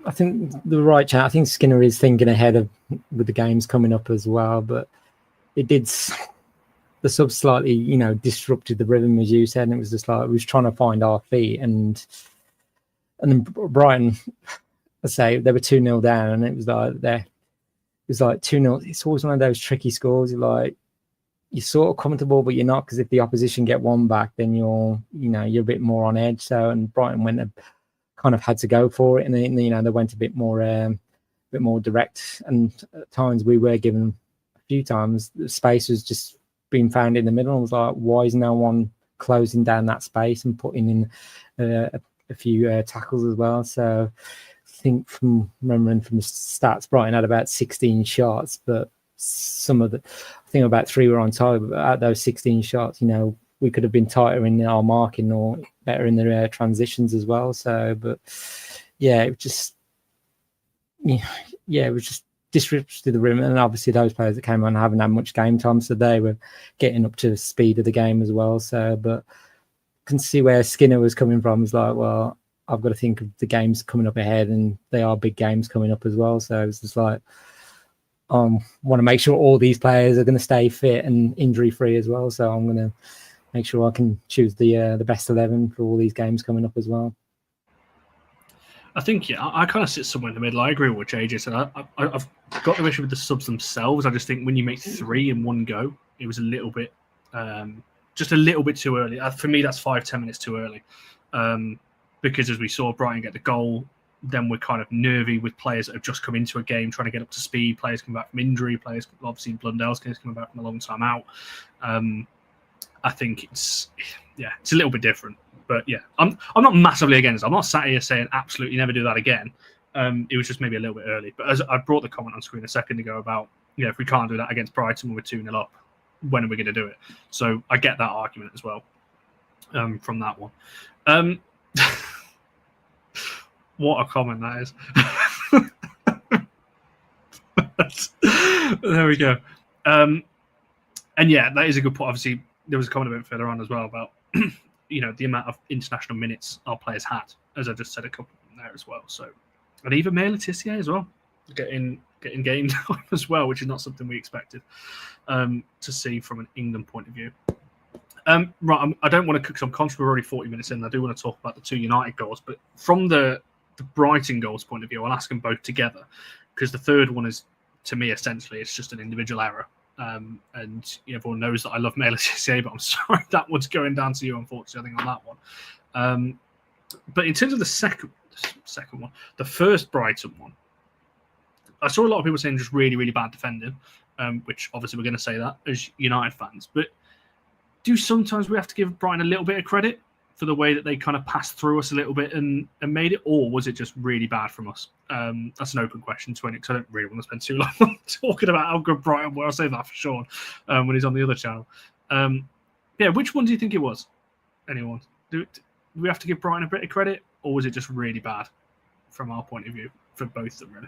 I think the right chat. I think Skinner is thinking ahead of with the games coming up as well, but it did. The sub slightly, disrupted the rhythm, as you said, and it was just like we was trying to find our feet, and then Brighton, I say they were 2-0 down, and it was like 2-0. It's always one of those tricky scores. You're sort of comfortable, but you're not, because if the opposition get one back, then you're a bit more on edge. So, and Brighton kind of had to go for it, and then they went a bit more direct, and at times we were given a few times the space was just being found in the middle. I was like, why is no one closing down that space and putting in a few tackles as well? So I think from remembering from the stats, Brighton had about 16 shots, but I think about 3 were on target. But at those 16 shots, we could have been tighter in our marking or better in the transitions as well. So, but it was just disrupted the rim, and obviously those players that came on haven't had much game time, so they were getting up to the speed of the game as well. So, but I can see where Skinner was coming from. It's like, well, I've got to think of the games coming up ahead, and they are big games coming up as well. So it's just like, want to make sure all these players are going to stay fit and injury free as well. So I'm going to make sure I can choose the best 11 for all these games coming up as well. I think, I kind of sit somewhere in the middle. I agree with what JJ said. I've got no issue with the subs themselves. I just think when you make 3 in one go, it was a little bit, just a little bit too early. For me, that's 5-10 minutes too early. Because as we saw Brighton get the goal, then we're kind of nervy with players that have just come into a game trying to get up to speed. Players come back from injury. Players, obviously, Blundell's coming back from a long time out. I think it's a little bit different. But yeah, I'm not massively against it. I'm not sat here saying absolutely never do that again. It was just maybe a little bit early. But as I brought the comment on screen a second ago about, if we can't do that against Brighton when we're 2-0 up, when are we going to do it? So I get that argument as well from that one. What a comment that is. There we go. And yeah, that is a good point. Obviously, there was a comment a bit further on as well about the amount of international minutes our players had, as I just said a couple there as well. So, and even Mea Letitia as well, getting game time as well, which is not something we expected to see from an England point of view. Right, I don't want to cook, because I'm conscious we're already 40 minutes in. I do want to talk about the 2 United goals, but from the Brighton goals point of view, I'll ask them both together, because the third one is, to me, essentially, it's just an individual error. And everyone knows that I love Mea Letitia, but I'm sorry that one's going down to you, unfortunately, I think, on that one. But in terms of the second one, the first Brighton one, I saw a lot of people saying just really, really bad defending, which obviously we're going to say that as United fans. But do sometimes we have to give Brighton a little bit of credit for the way that they kind of passed through us a little bit and made it, or was it just really bad from us? That's an open question to any, because I don't really want to spend too long talking about how good Brighton were. I'll save that for Sean when he's on the other channel. Which one do you think it was? Anyone? Do we have to give Brighton a bit of credit, or was it just really bad from our point of view for both of them, really?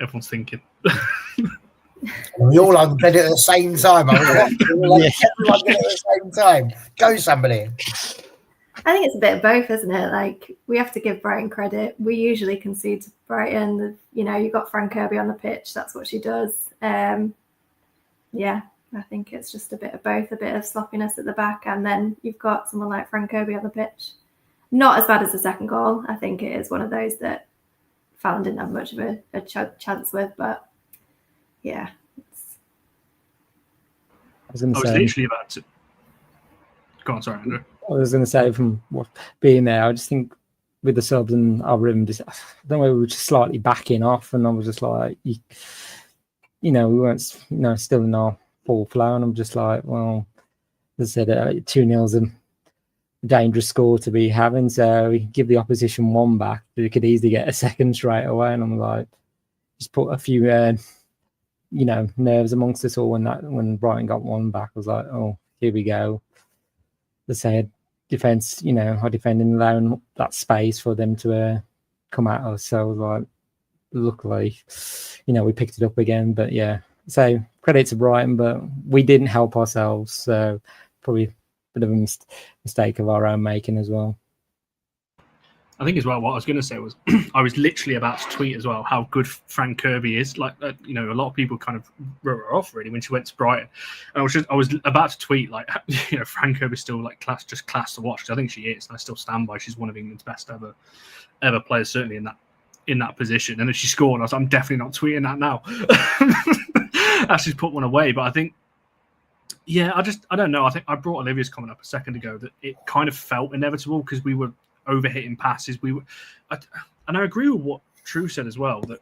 Everyone's thinking. We all had credit at the same time. Everyone did it at the same time. Go, somebody. I think it's a bit of both, isn't it? Like, we have to give Brighton credit. We usually concede to Brighton. You've got Fran Kirby on the pitch. That's what she does. I think it's just a bit of both, a bit of sloppiness at the back, and then you've got someone like Fran Kirby on the pitch. Not as bad as the second goal. I think it is one of those that Fallon didn't have much of a chance with, but yeah. I was literally about to. Go on, sorry, Andrew. I was going to say, from being there, I just think with the subs and our rhythm, I don't know, we were just slightly backing off, and I was just like, we weren't, still in our full flow, and I'm just like, well, as I said, 2-0's a dangerous score to be having, so we give the opposition one back, but we could easily get a second straight away, and I'm like, just put a few nerves amongst us all when Brighton got one back. I was like, oh, here we go. Let's say defense, our defending, allowing that space for them to come at us. So I was like, luckily, we picked it up again. But yeah, so credit to Brighton, but we didn't help ourselves. So probably a bit of a mistake of our own making as well. I think as well, what I was going to say was I was literally about to tweet as well how good Fran Kirby is. Like, a lot of people kind of wrote her off really when she went to Brighton. And I was about to tweet like, Fran Kirby's still like class to watch. I think she is, and I still stand by. She's one of England's best ever players, certainly in that position. And then she scored. I was like, I'm definitely not tweeting that now. As she's put one away. But I think, I don't know. I think I brought Olivia's comment up a second ago that it kind of felt inevitable because we were overhitting passes. And I agree with what True said as well, that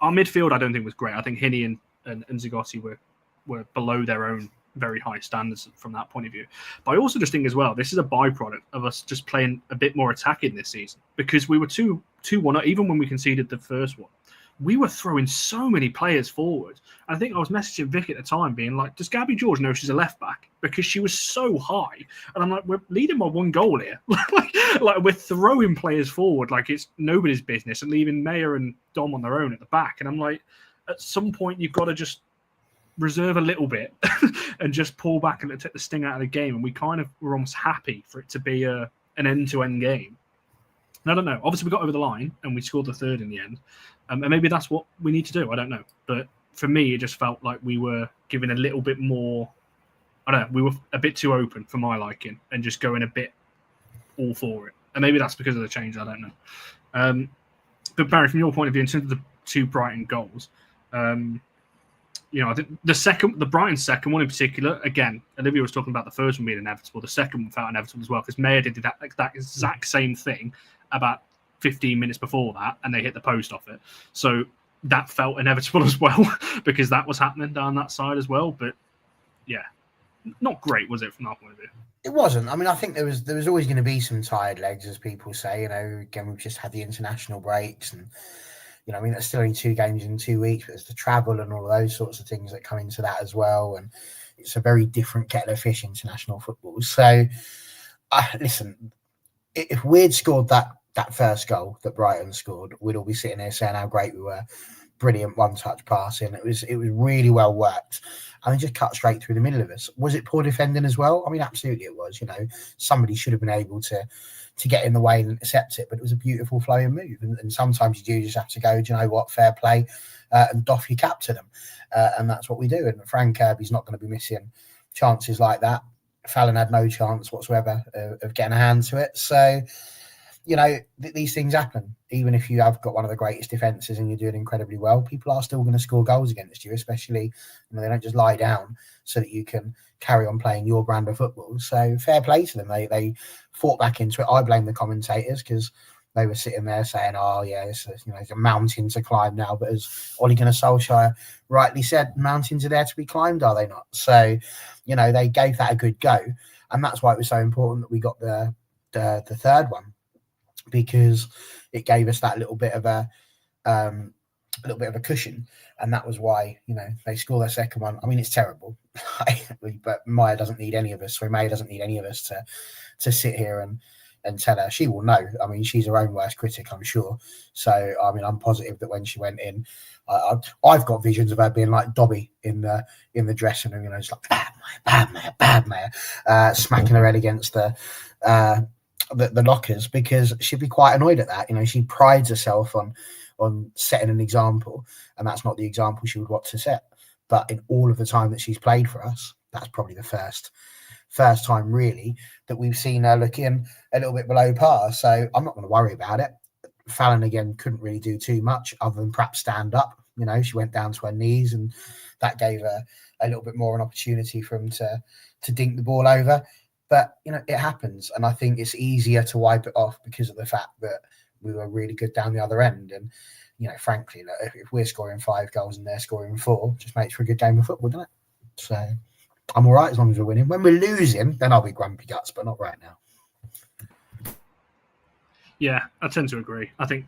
our midfield I don't think was great. I think Hinney and Zigotti were below their own very high standards from that point of view. But I also just think as well, this is a byproduct of us just playing a bit more attacking this season, because we were 2-1 even when we conceded the first one. We were throwing so many players forward. I think I was messaging Vic at the time being like, does Gabby George know she's a left back? Because she was so high. And I'm like, we're leading by 1 goal here. like we're throwing players forward like it's nobody's business and leaving Mayer and Dom on their own at the back. And I'm like, at some point you've got to just reserve a little bit and just pull back and take the sting out of the game. And we kind of were almost happy for it to be an end-to-end game. And I don't know. Obviously, we got over the line and we scored the third in the end. And maybe that's what we need to do. I don't know. But for me, it just felt like we were giving a little bit more. I don't know. We were a bit too open for my liking and just going a bit all for it. And maybe that's because of the change. I don't know. But Barry, from your point of view, in terms of the 2 Brighton goals, I think the Brighton second one in particular, again, Olivia was talking about the first one being inevitable. The second one felt inevitable as well because Mayer did that exact same thing about 15 minutes before that, and they hit the post off it. So that felt inevitable as well because that was happening down that side as well. But yeah, not great, was it, from that point of view? It wasn't. I mean, I think there was always going to be some tired legs, as people say. Again, we've just had the international breaks, and there's still only 2 games in 2 weeks, but there's the travel and all of those sorts of things that come into that as well. And it's a very different kettle of fish, international football. So, listen, if we'd scored that first goal that Brighton scored, we'd all be sitting there saying how great we were. Brilliant one-touch passing. It was really well worked. And they just cut straight through the middle of us. Was it poor defending as well? I mean, absolutely it was. Somebody should have been able to get in the way and intercept it, but it was a beautiful flowing move. And sometimes you do just have to go, do you know what, fair play, and doff your cap to them. And that's what we do. And Fran Kirby's not going to be missing chances like that. Fallon had no chance whatsoever of getting a hand to it. So, these things happen. Even if you have got one of the greatest defences and you're doing incredibly well, people are still going to score goals against you, especially they don't just lie down so that you can carry on playing your brand of football. So fair play to them. They fought back into it. I blame the commentators because they were sitting there saying, oh, yeah, it's a mountain to climb now. But as Ole Gunnar Solskjaer rightly said, mountains are there to be climbed, are they not? So, they gave that a good go. And that's why it was so important that we got the third one, because it gave us that little bit of a cushion, and that was why they score their second one. I mean, it's terrible, but Maya doesn't need any of us. So Maya doesn't need any of us to sit here and tell her. She will know. I mean, she's her own worst critic, I'm sure. So I mean, I'm positive that when she went in, I've got visions of her being like Dobby in the dressing room. It's like bad Maya, smacking her head against the lockers, because she'd be quite annoyed at that. She prides herself on setting an example, and that's not the example she would want to set. But in all of the time that she's played for us, that's probably the first time really that we've seen her looking a little bit below par. So I'm not going to worry about it. Fallon again couldn't really do too much other than perhaps stand up. She went down to her knees, and that gave her a little bit more an opportunity for him to dink the ball over. But, it happens. And I think it's easier to wipe it off because of the fact that we were really good down the other end. And, frankly, if we're scoring 5 goals and they're scoring 4, it just makes for a good game of football, doesn't it? So I'm all right as long as we're winning. When we're losing, then I'll be grumpy guts, but not right now. Yeah, I tend to agree. I think,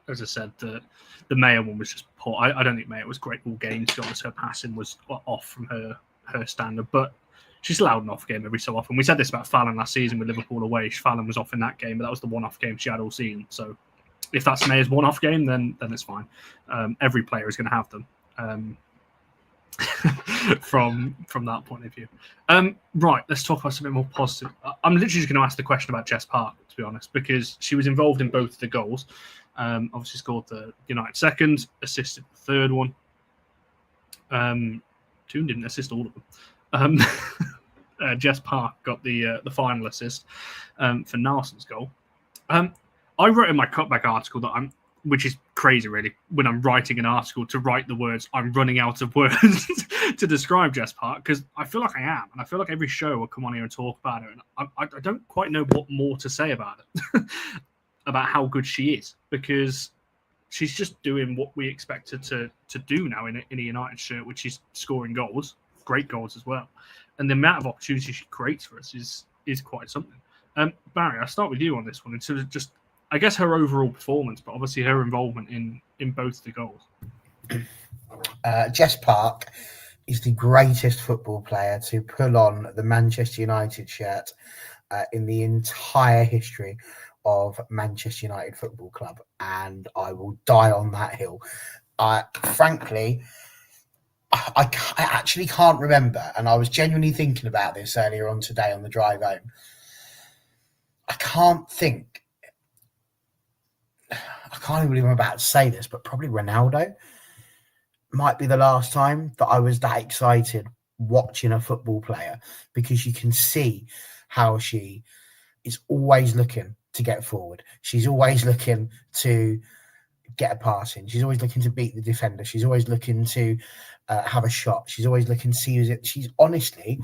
as I said, the Mayer one was just poor. I don't think Mayer was great all game. To be honest, her passing was off from her standard. But she's allowed an off game every so often. We said this about Fallon last season with Liverpool away. Fallon was off in that game, but that was the one-off game she had all season. So if that's Mayer's one-off game, then it's fine. Every player is going to have them. from that point of view. Right, let's talk about something more positive. I'm literally just going to ask the question about Jess Park, to be honest, because she was involved in both the goals. Obviously scored the United second, assisted the third one. Toon didn't assist all of them. Jess Park got the final assist for Nelson's goal. I wrote in my cutback article that which is crazy, really, when I'm writing an article to write the words, I'm running out of words to describe Jess Park, because I feel like I am. And I feel like every show will come on here and talk about her. And I don't quite know what more to say about it, about how good she is, because she's just doing what we expect her to do now in a United shirt, which is scoring goals, great goals as well. And the amount of opportunity she creates for us is quite something. Barry, I'll start with you on this one. Instead of just, I guess, her overall performance, but obviously her involvement in both the goals. Jess Park is the greatest football player to pull on the Manchester United shirt in the entire history of Manchester United Football Club, and I will die on that hill. Frankly, I actually can't remember, and I was genuinely thinking about this earlier on today on the drive home. I can't even believe I'm about to say this, but probably Ronaldo might be the last time that I was that excited watching a football player, because you can see how she is always looking to get forward. She's always looking to get a pass in. She's always looking to beat the defender. She's always looking to have a shot. She's always looking to see who's it. She's honestly,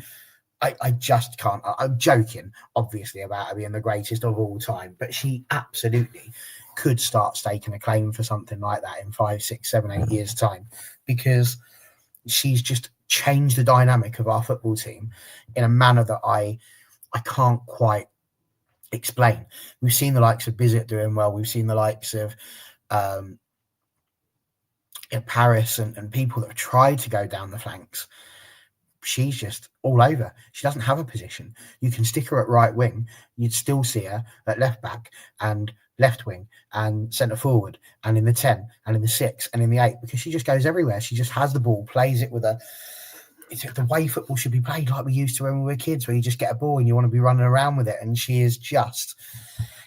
I just can't. I'm joking, obviously, about her being the greatest of all time, but she absolutely could start staking a claim for something like that in 5, 6, 7, 8 years' time, because she's just changed the dynamic of our football team in a manner that I can't quite explain. We've seen the likes of Bizet doing well. We've seen the likes of Paris and people that have tried to go down the flanks. She's just all over. She doesn't have a position. You can stick her at right wing, you'd still see her at left back and left wing and centre forward and in the 10 and in the 6 and in the 8, because she just goes everywhere. She just has the ball, plays it with a... It's the way football should be played, like we used to when we were kids, where you just get a ball and you want to be running around with it. And she is just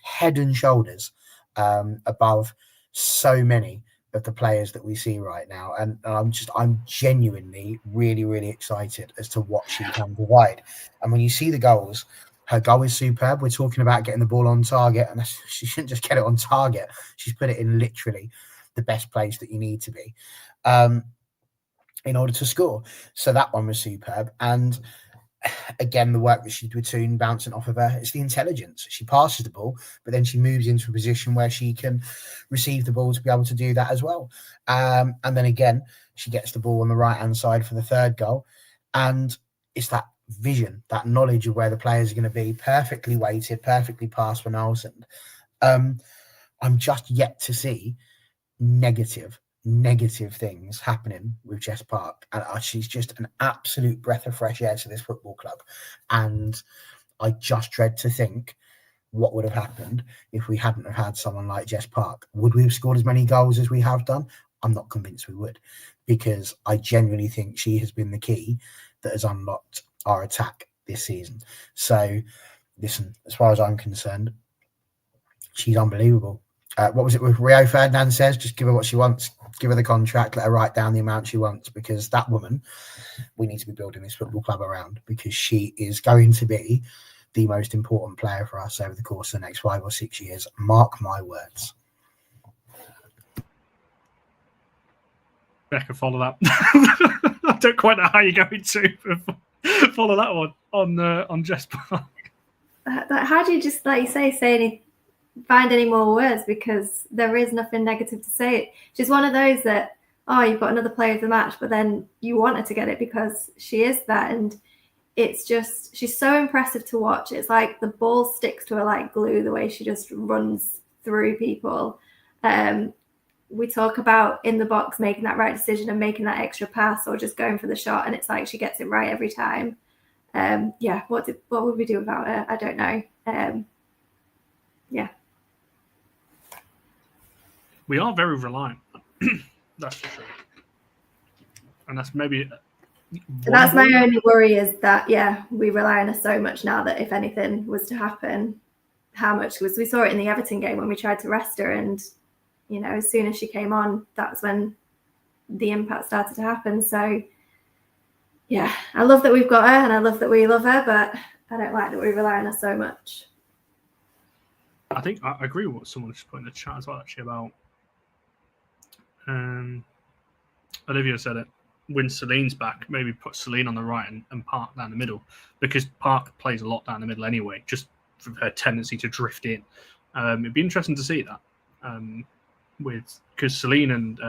head and shoulders above so many of the players that we see right now. And I'm genuinely really, really excited as to what she can provide. And when you see the goals, her goal is superb. We're talking about getting the ball on target, and she shouldn't just get it on target. She's put it in literally the best place that you need to be in order to score. So that one was superb. And again, the work that she did with Toon bouncing off of her, it's the intelligence. She passes the ball, but then she moves into a position where she can receive the ball to be able to do that as well. And then again, she gets the ball on the right-hand side for the third goal. And it's that vision, that knowledge of where the players are going to be, perfectly weighted, perfectly passed for Nelson. I'm just yet to see negative things happening with Jess Park, and she's just an absolute breath of fresh air to this football club. And I just dread to think what would have happened if we hadn't have had someone like Jess Park. Would we have scored as many goals as we have done? I'm not convinced we would, because I genuinely think she has been the key that has unlocked our attack this season. So listen, as far as I'm concerned, she's unbelievable. What was it with Rio Ferdinand says? Just give her what she wants. Give her the contract. Let her write down the amount she wants, because that woman, we need to be building this football club around, because she is going to be the most important player for us over the course of the next 5 or 6 years. Mark my words. Becca, follow that. I don't quite know how you're going to follow that one on Jess Park. How do you just, like you say find any more words, because there is nothing negative to say. She's one of those that, you've got another player of the match, but then you want her to get it because she is that. And it's just, she's so impressive to watch. It's like the ball sticks to her like glue, the way she just runs through people. We talk about in the box making that right decision and making that extra pass, or just going for the shot, and it's like she gets it right every time. What would we do without her? I don't know. We are very reliant. That's for sure. And that's maybe So that's my only worry, is that, we rely on her so much now that if anything was to happen, how much was, we saw it in the Everton game when we tried to rest her, and, as soon as she came on, that's when the impact started to happen. So, I love that we've got her and I love that we love her, but I don't like that we rely on her so much. I think I agree with what someone just put in the chat as well, actually, about Olivia said it. When Celine's back, maybe put Celine on the right and Park down the middle, because Park plays a lot down the middle anyway, just from her tendency to drift in. It'd be interesting to see that, because Celine and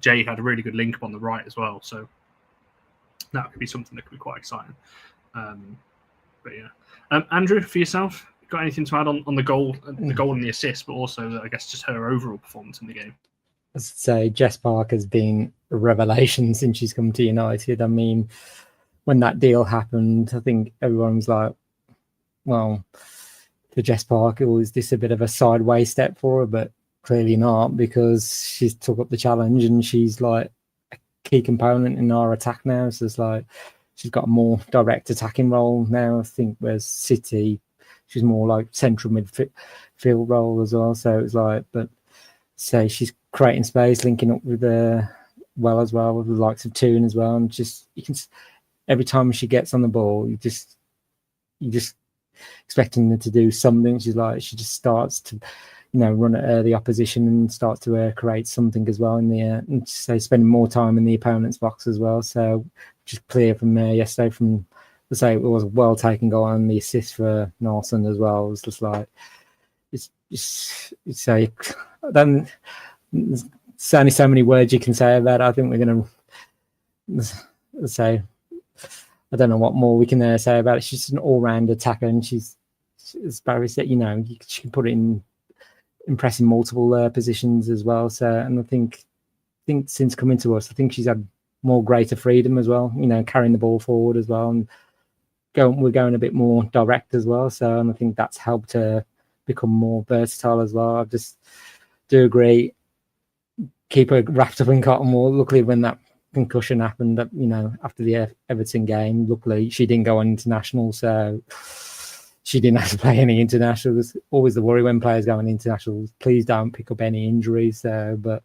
Jay had a really good link up on the right as well, so that could be something that could be quite exciting. But yeah, Andrew, for yourself, got anything to add on the goal and the assist, but also I guess just her overall performance in the game? I'd say Jess Park has been a revelation since she's come to United. I mean, when that deal happened, I think everyone was like, well, for Jess Park, was this a bit of a sideways step for her? But clearly not, because she's took up the challenge and she's like a key component in our attack now. So it's like she's got a more direct attacking role now, I think, whereas City, she's more like central midfield role as well. So it's like, but say she's creating space, linking up with with the likes of Toon as well, and just you can, every time she gets on the ball, you just expecting her to do something. She just starts to run at the opposition and starts to create something as well in the and say spending more time in the opponent's box as well. So just clear from there yesterday. From let's say it was a well taken goal, and the assist for Nelson as well. It was just like it's say then. There's only so many words you can say about it. I think we're going to say, I don't know what more we can say about it. She's just an all-round attacker, and she's, as Barry said, she can put it in impressive multiple positions as well. So, and I think since coming to us, I think she's had more greater freedom as well, carrying the ball forward as well, and we're going a bit more direct as well. So, and I think that's helped her become more versatile as well. I just do agree. Keep her wrapped up in cotton wool. Luckily, when that concussion happened, after the Everton game, luckily she didn't go on international, so she didn't have to play any international. There's always the worry when players go on international, please don't pick up any injuries. But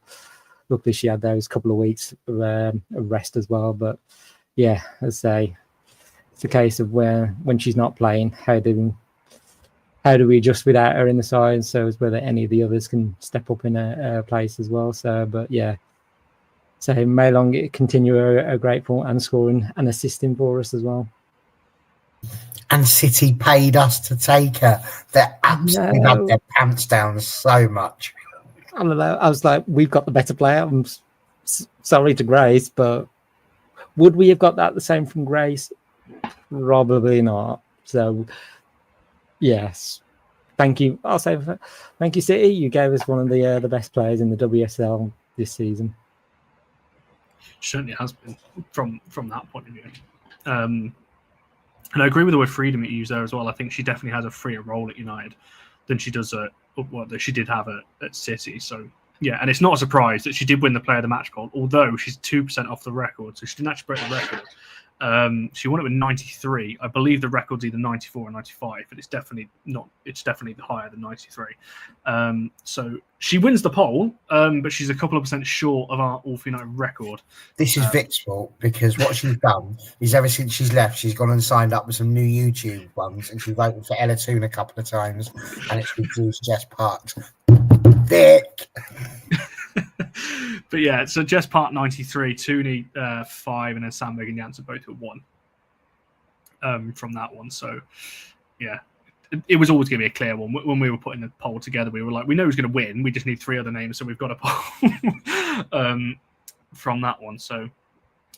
luckily she had those couple of weeks of rest as well. But yeah, as I say, it's a case of when she's not playing, how do we adjust without her in the side? So it's whether any of the others can step up in a place as well. So, but yeah, so Mei Long continue a grateful and scoring and assisting for us as well. And City paid us to take her. They absolutely had their pants down so much. I don't know. I was like, we've got the better player. I'm sorry to Grace, but would we have got that the same from Grace? Probably not. So. Yes, thank you. I'll say thank you, City. You gave us one of the best players in the WSL this season. Certainly has been from that point of view. And I agree with the word freedom you use there as well. I think she definitely has a freer role at United than she does that she did have at City. So yeah, and it's not a surprise that she did win the Player of the Match goal, although she's 2% off the record, so she didn't actually break the record. She won it with 93. I believe the record's either 94 or 95, but it's definitely not. It's definitely higher than 93. So she wins the poll, but she's a couple of percent short of our All for United record. This is Vic's fault, because what she's done is ever since she's left, she's gone and signed up with some new YouTube ones, and she voted for Ella Toon a couple of times, and it's reduced Jess Parks. Vic. But yeah, so Jess Park 93, Tooney 5, and then Sam Megan Janssen both at 1 from that one. So yeah, it was always going to be a clear one. When we were putting the poll together, we were like, we know who's going to win. We just need 3 other names, so we've got a poll from that one. So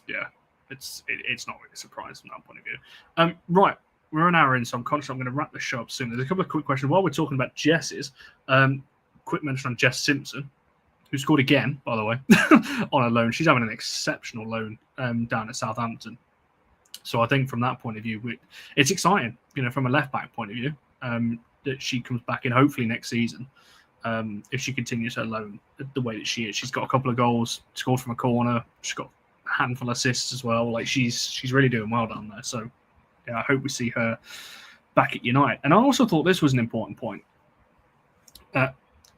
yeah, it's not really a surprise from that point of view. Right, we're an hour in, so I'm conscious I'm going to wrap the show up soon. There's a couple of quick questions while we're talking about Jess's. Quick mention on Jess Simpson, who scored again, by the way, on a loan. She's having an exceptional loan down at Southampton. So I think from that point of view, it's exciting, from a left-back point of view, that she comes back in hopefully next season. If she continues her loan the way that she is. She's got a couple of goals, scored from a corner. She's got a handful of assists as well. Like she's really doing well down there. So yeah, I hope we see her back at United. And I also thought this was an important point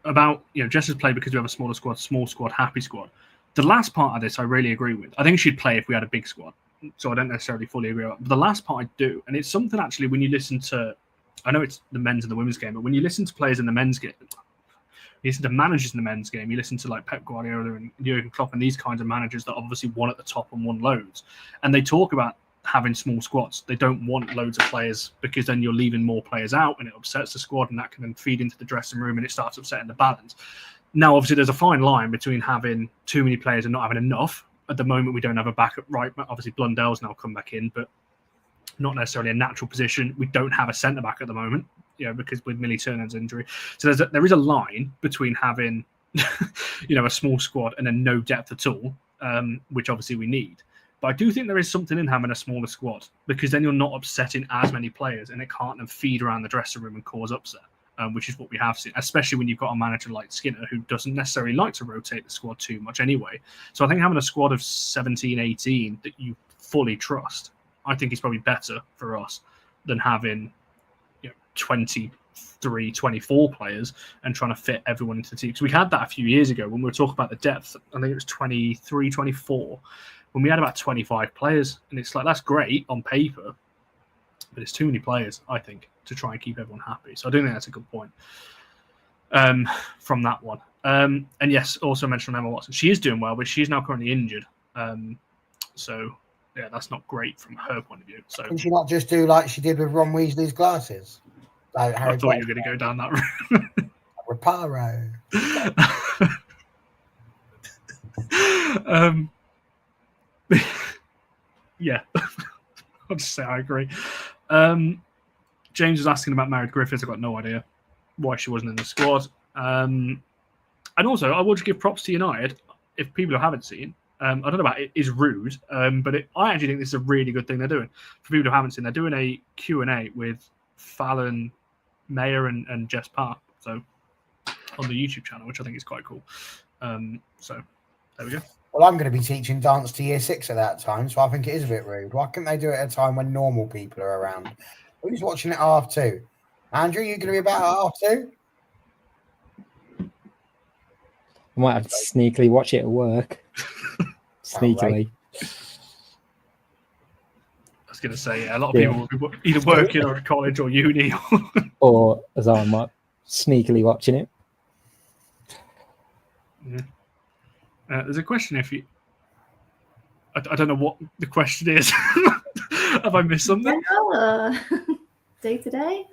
about, Jess has played because we have a smaller squad, small squad, happy squad. The last part of this I really agree with. I think she'd play if we had a big squad. So I don't necessarily fully agree with it. But the last part I do, and it's something actually when you listen to, I know it's the men's and the women's game, but when you listen to players in the men's game, you listen to managers in the men's game, you listen to like Pep Guardiola and Jurgen Klopp and these kinds of managers that obviously won at the top and won loads. And they talk about having small squads. They don't want loads of players because then you're leaving more players out and it upsets the squad, and that can then feed into the dressing room and it starts upsetting the balance. Now, obviously, there's a fine line between having too many players and not having enough. At the moment, we don't have a backup right. Obviously, Blundell's now come back in, but not necessarily a natural position. We don't have a centre-back at the moment, because with Millie Turner's injury. So there is a line between having, a small squad and then no depth at all, which obviously we need. But I do think there is something in having a smaller squad, because then you're not upsetting as many players and it can't then feed around the dressing room and cause upset. Which is what we have seen, especially when you've got a manager like Skinner who doesn't necessarily like to rotate the squad too much anyway. So I think having a squad of 17, 18 that you fully trust, I think is probably better for us than having 23, 24 players and trying to fit everyone into the team. Because we had that a few years ago when we were talking about the depth. I think it was 23, 24, when we had about 25 players. And it's like, that's great on paper, but it's too many players, I think, to try and keep everyone happy. So I do think that's a good point from that one. And yes, also mentioned Emma Watson. She is doing well, but she's now currently injured. So yeah, that's not great from her point of view. So can she not just do like she did with Ron Weasley's glasses? Like I thought you were going to go down that route. Reparo. Yeah, I'll just say I agree. James was asking about Meredith Griffiths. I've got no idea why she wasn't in the squad. And also, I will just give props to United. If people who haven't seen, I don't know about it is rude, but I actually think this is a really good thing they're doing. For people who haven't seen, they're doing a Q&A with Fallon Mayer and Jess Park, so on the YouTube channel, which I think is quite cool. So there we go. Well, I'm going to be teaching dance to year 6 at that time, so I think it is a bit rude. Why can't they do it at a time when normal people are around? Who's watching at 2:30? Andrew, you going to be about at 2:30? I might have to sneakily watch it at work. Sneakily. I was going to say, a lot of people will be either working or at college or uni. Or, as I might, sneakily watching it. Yeah. There's a question if you... I don't know what the question is. Have I missed something? Day to day.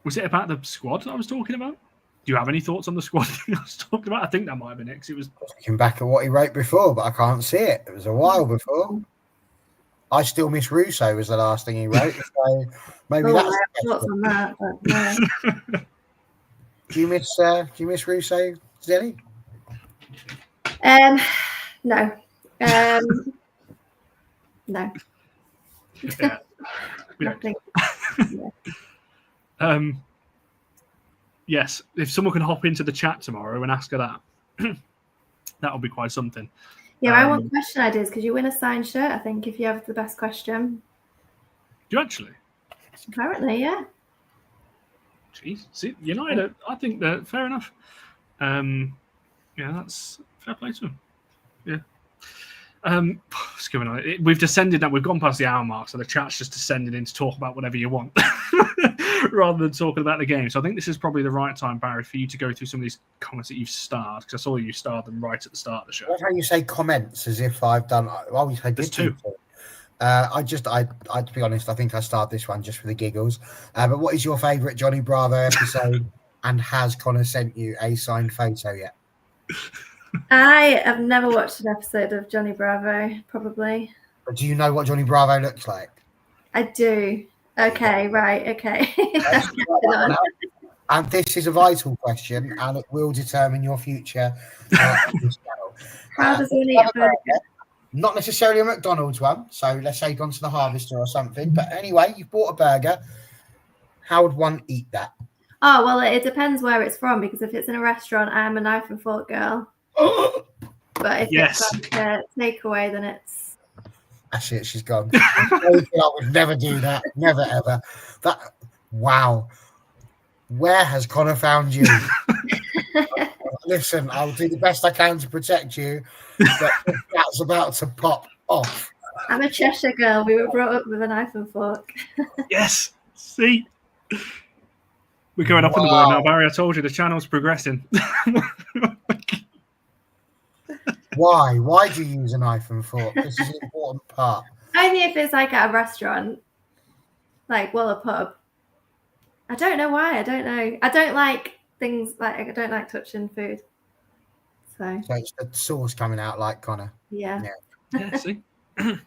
Was it about the squad that I was talking about? Do you have any thoughts on the squad thing I was talking about? I think that might have been it. It was looking back at what he wrote before, but I can't see it. It was a while before. I still miss Russo was the last thing he wrote. So maybe that's thoughts on that. But, yeah. Do you miss Russo, Zelly? No. No. Yeah. Nothing. Yes, if someone can hop into the chat tomorrow and ask her that, that would be quite something. Yeah, I want question ideas because you win a signed shirt, I think, if you have the best question. Do you actually? Apparently, yeah. Jeez. See, United, I think that fair enough. Yeah, that's fair play to them. Yeah. What's going on? We've descended now. We've gone past the hour mark, so the chat's just descended in to talk about whatever you want rather than talking about the game. So I think this is probably the right time, Barry, for you to go through some of these comments that you've starred, because I saw you starred them right at the start of the show. That's how you say comments, as if I've done. Well, I did two. I to be honest, I think I started this one just for the giggles. But what is your favourite Johnny Bravo episode? And has Connor sent you a signed photo yet? I have never watched an episode of Johnny Bravo, probably. But do you know what Johnny Bravo looks like? I do. Okay, right, okay. And this is a vital question, and it will determine your future. How does one eat a burger? Not necessarily a McDonald's one. So let's say you've gone to the Harvester or something. But anyway, you've bought a burger. How would one eat that? Oh, well, it depends where it's from, because if it's in a restaurant, I'm a knife and fork girl. But if Yes. it's like a takeaway, then it's That's it. She's gone. I would never do that. Never ever. Wow. Where has Connor found you? Listen, I'll do the best I can to protect you, but that's about to pop off. I'm a Cheshire girl. We were brought up with a knife and fork. Yes. See? We're going up in the world now, Barry. I told you the channel's progressing. Why? Why do you use a knife and fork? This is an important part. Only if it's like at a restaurant, like a pub. I don't know why. I don't know. I don't like things like I don't like touching food. So it's the sauce coming out like Connor. Yeah. Yeah, see? It's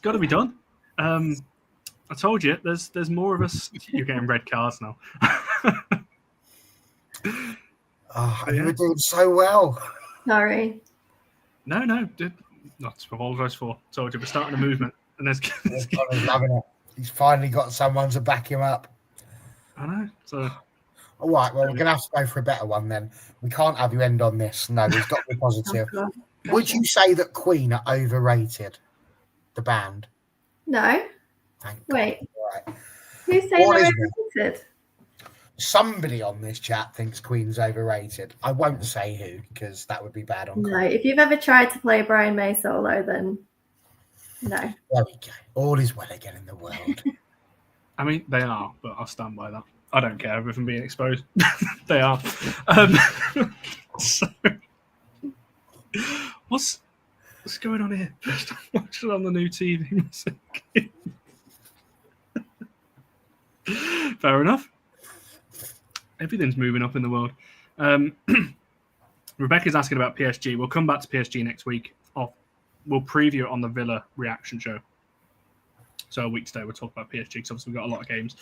got to be done. I told you, there's more of us. You're getting red cards now. You were doing so well. Sorry. No, not to apologise for. Told you, we're starting a movement. And there's Connor's loving it. He's finally got someone to back him up. I know. So, all right, well, we're going to have to go for a better one then. We can't have you end on this. No, there's got to be positive. Oh, Would you say that Queen are overrated? The band? No. Thank Wait. God. All right. Who's saying What they're is it? overrated? Somebody on this chat thinks Queen's overrated. I won't say who because that would be bad on No. Connor. If you've ever tried to play Brian May solo, then no. There we go. All is well again in the world. I mean, they are, but I'll stand by that. I don't care if I'm being exposed. They are. So, what's going on here? Just watching on the new TV. Fair enough. Everything's moving up in the world. Rebecca's asking about PSG. We'll come back to PSG next week. We'll preview it on the Villa reaction show. So a week today, we'll talk about PSG because obviously we've got a lot of games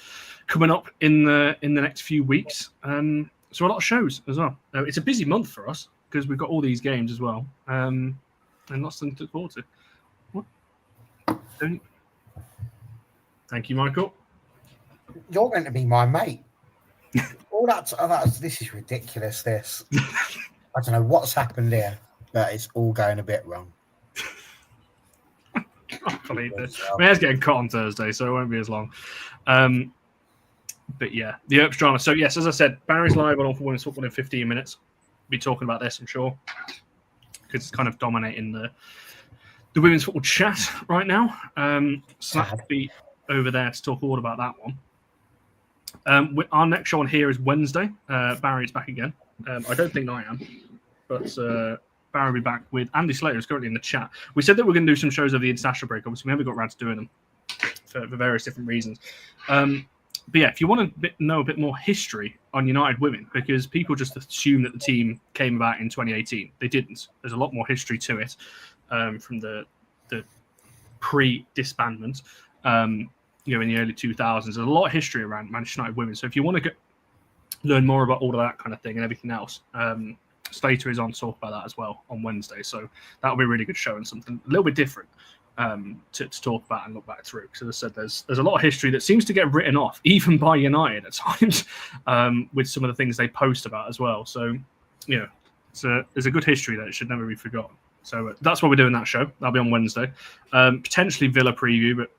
coming up in the next few weeks. So a lot of shows as well. It's a busy month for us because we've got all these games as well, and lots of things to look forward to. What? Thank you, Michael. You're going to be my mate. This is ridiculous. This. I don't know what's happened here, but it's all going a bit wrong. I can't believe this. My hair's getting cut on Thursday, so it won't be as long. But yeah, the Earps drama. So yes, as I said, Barry's live on All for Women's Football in 15 minutes. Be talking about this, I'm sure, because it's kind of dominating the women's football chat right now. So that'll be over there to talk all about that one. Our next show on here is Wednesday. Barry's back again. I don't think I am, but Barry will be back with Andy Slater, who's currently in the chat. We said that we're going to do some shows over the international break. Obviously, we haven't got around to doing them for various different reasons. But yeah, if you want to know a bit more history on United Women, because people just assume that the team came about in 2018. They didn't. There's a lot more history to it from the pre-disbandment. In the early 2000s. There's a lot of history around Manchester United Women. So if you want to learn more about all of that kind of thing and everything else, Slater is on to talk about that as well on Wednesday. So that'll be a really good show and something a little bit different to talk about and look back through. Because as I said, there's a lot of history that seems to get written off, even by United at times, with some of the things they post about as well. So, there's a good history that it should never be forgotten. So that's why we're doing that show. That'll be on Wednesday. Potentially Villa preview, but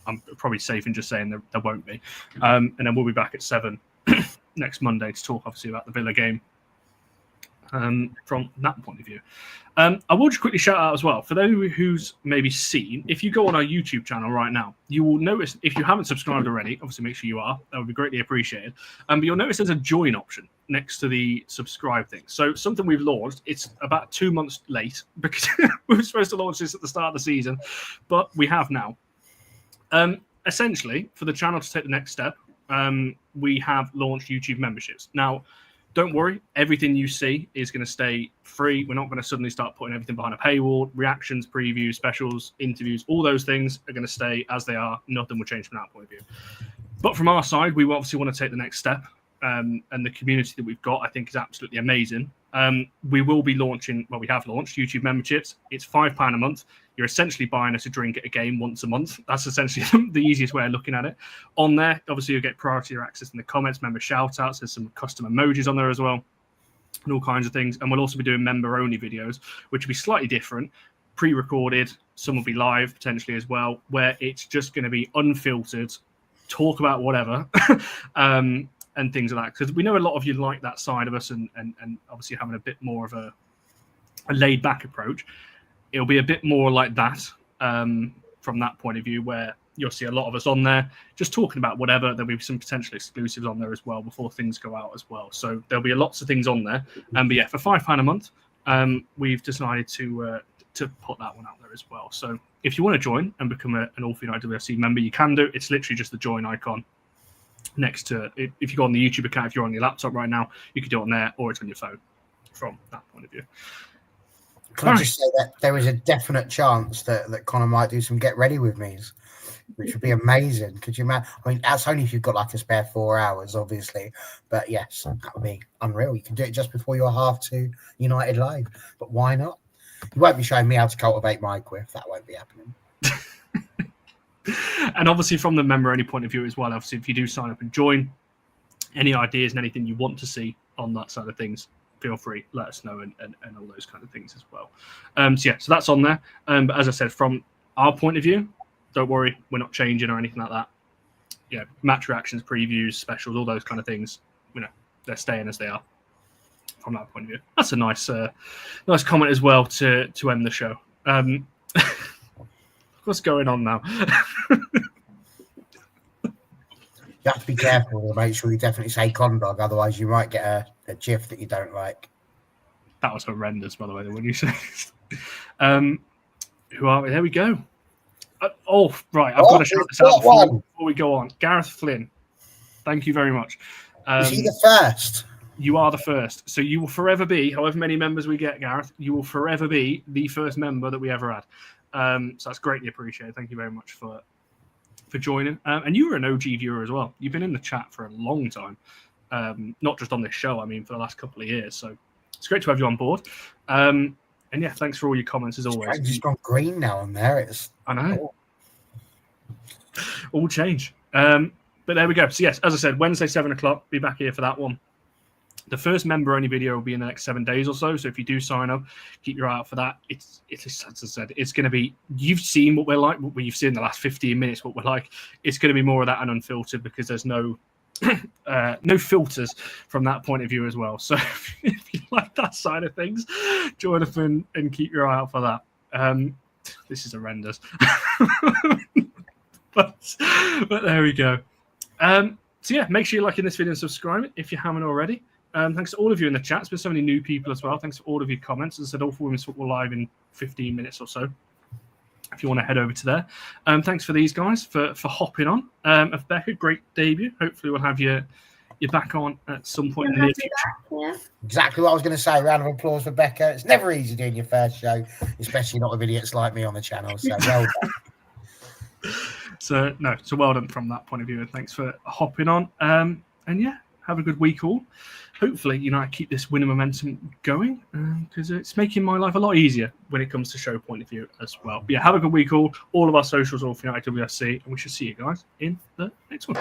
I'm probably safe in just saying there won't be. And then we'll be back at 7 next Monday to talk, obviously, about the Villa game from that point of view. I will just quickly shout out as well, for those who's maybe seen, if you go on our YouTube channel right now, you will notice, if you haven't subscribed already, obviously make sure you are. That would be greatly appreciated. But you'll notice there's a join option next to the subscribe thing. So something we've launched, it's about 2 months late because we were supposed to launch this at the start of the season, but we have now. Essentially, for the channel to take the next step, we have launched YouTube memberships. Now, don't worry, everything you see is going to stay free. We're not going to suddenly start putting everything behind a paywall. Reactions, previews, specials, interviews, all those things are going to stay as they are. Nothing will change from that point of view. But from our side, we obviously want to take the next step. And the community that we've got, I think, is absolutely amazing. We will be launching, we have launched YouTube memberships. It's £5 a month. You're essentially buying us a drink at a game once a month. That's essentially the easiest way of looking at it. On there, obviously, you'll get priority access in the comments, member shout outs. There's some custom emojis on there as well. and all kinds of things. And we'll also be doing member-only videos, which will be slightly different, pre-recorded. Some will be live potentially as well, where it's just going to be unfiltered, talk about whatever, and things like that. Because we know a lot of you like that side of us, and obviously having a bit more of a laid-back approach. It'll be a bit more like that from that point of view, where you'll see a lot of us on there just talking about whatever. There'll be some potential exclusives on there as well before things go out as well. So there'll be lots of things on there. But yeah, for £5 a month, we've decided to put that one out there as well. So if you want to join and become an All For United WFC member, you can do. It's literally just the join icon next to it. If you go on the YouTube account, if you're on your laptop right now, you can do it on there, or it's on your phone from that point of view. Can I just say that there is a definite chance that Connor might do some get ready with me's, which would be amazing. Could you imagine? I mean, that's only if you've got like a spare 4 hours, obviously. But yes, that would be unreal. You can do it just before your half to United Live. But why not? You won't be showing me how to cultivate my quiff. That won't be happening. And obviously from the member-only point of view as well, obviously if you do sign up and join, any ideas and anything you want to see on that side of things, feel free, let us know, and all those kind of things as well. So that's on there. But as I said, from our point of view, don't worry, we're not changing or anything like that. Yeah, match reactions, previews, specials, all those kind of things, they're staying as they are from that point of view. That's a nice comment as well to end the show. What's going on now? You have to be careful to make sure you definitely say condog, otherwise you might get a gif that you don't like. That was horrendous, by the way, when you said who are we? There we go. Right. I've got to shout this out before we go on. Gareth Flynn, thank you very much. Is he the first? You are the first. So you will forever be, however many members we get, Gareth, you will forever be the first member that we ever had. So that's greatly appreciated. Thank you very much for joining. And you were an OG viewer as well. You've been in the chat for a long time. Not just on this show, I mean, for the last couple of years. So it's great to have you on board. And yeah, thanks for all your comments as always. It's just gone green now and there. I know. All change. But there we go. So yes, as I said, Wednesday, 7:00, be back here for that one. The first member-only video will be in the next 7 days or so. So if you do sign up, keep your eye out for that. It's as I said, it's going to be, you've seen what we're like, what you've seen in the last 15 minutes, what we're like. It's going to be more of that and unfiltered because there's no filters from that point of view as well. So if you like that side of things, join us and keep your eye out for that. This is horrendous. but there we go. So yeah, make sure you're liking this video and subscribing if you haven't already. Thanks to all of you in the chat. There's been so many new people as well. Thanks to all of your comments. As I said, All For Women's Football live in 15 minutes or so. If you want to head over to there. Thanks for these guys for hopping on. Of Becca, great debut. Hopefully we'll have you back on at some point in the near future. Yeah. Exactly what I was going to say. Round of applause for Becca. It's never easy doing your first show, especially not with idiots like me on the channel. So well done. So well done from that point of view. And thanks for hopping on. And yeah, have a good week all. Hopefully, I keep this winning momentum going because it's making my life a lot easier when it comes to show point of view as well. But yeah, have a good week all. All of our socials, All For United WFC, and we shall see you guys in the next one.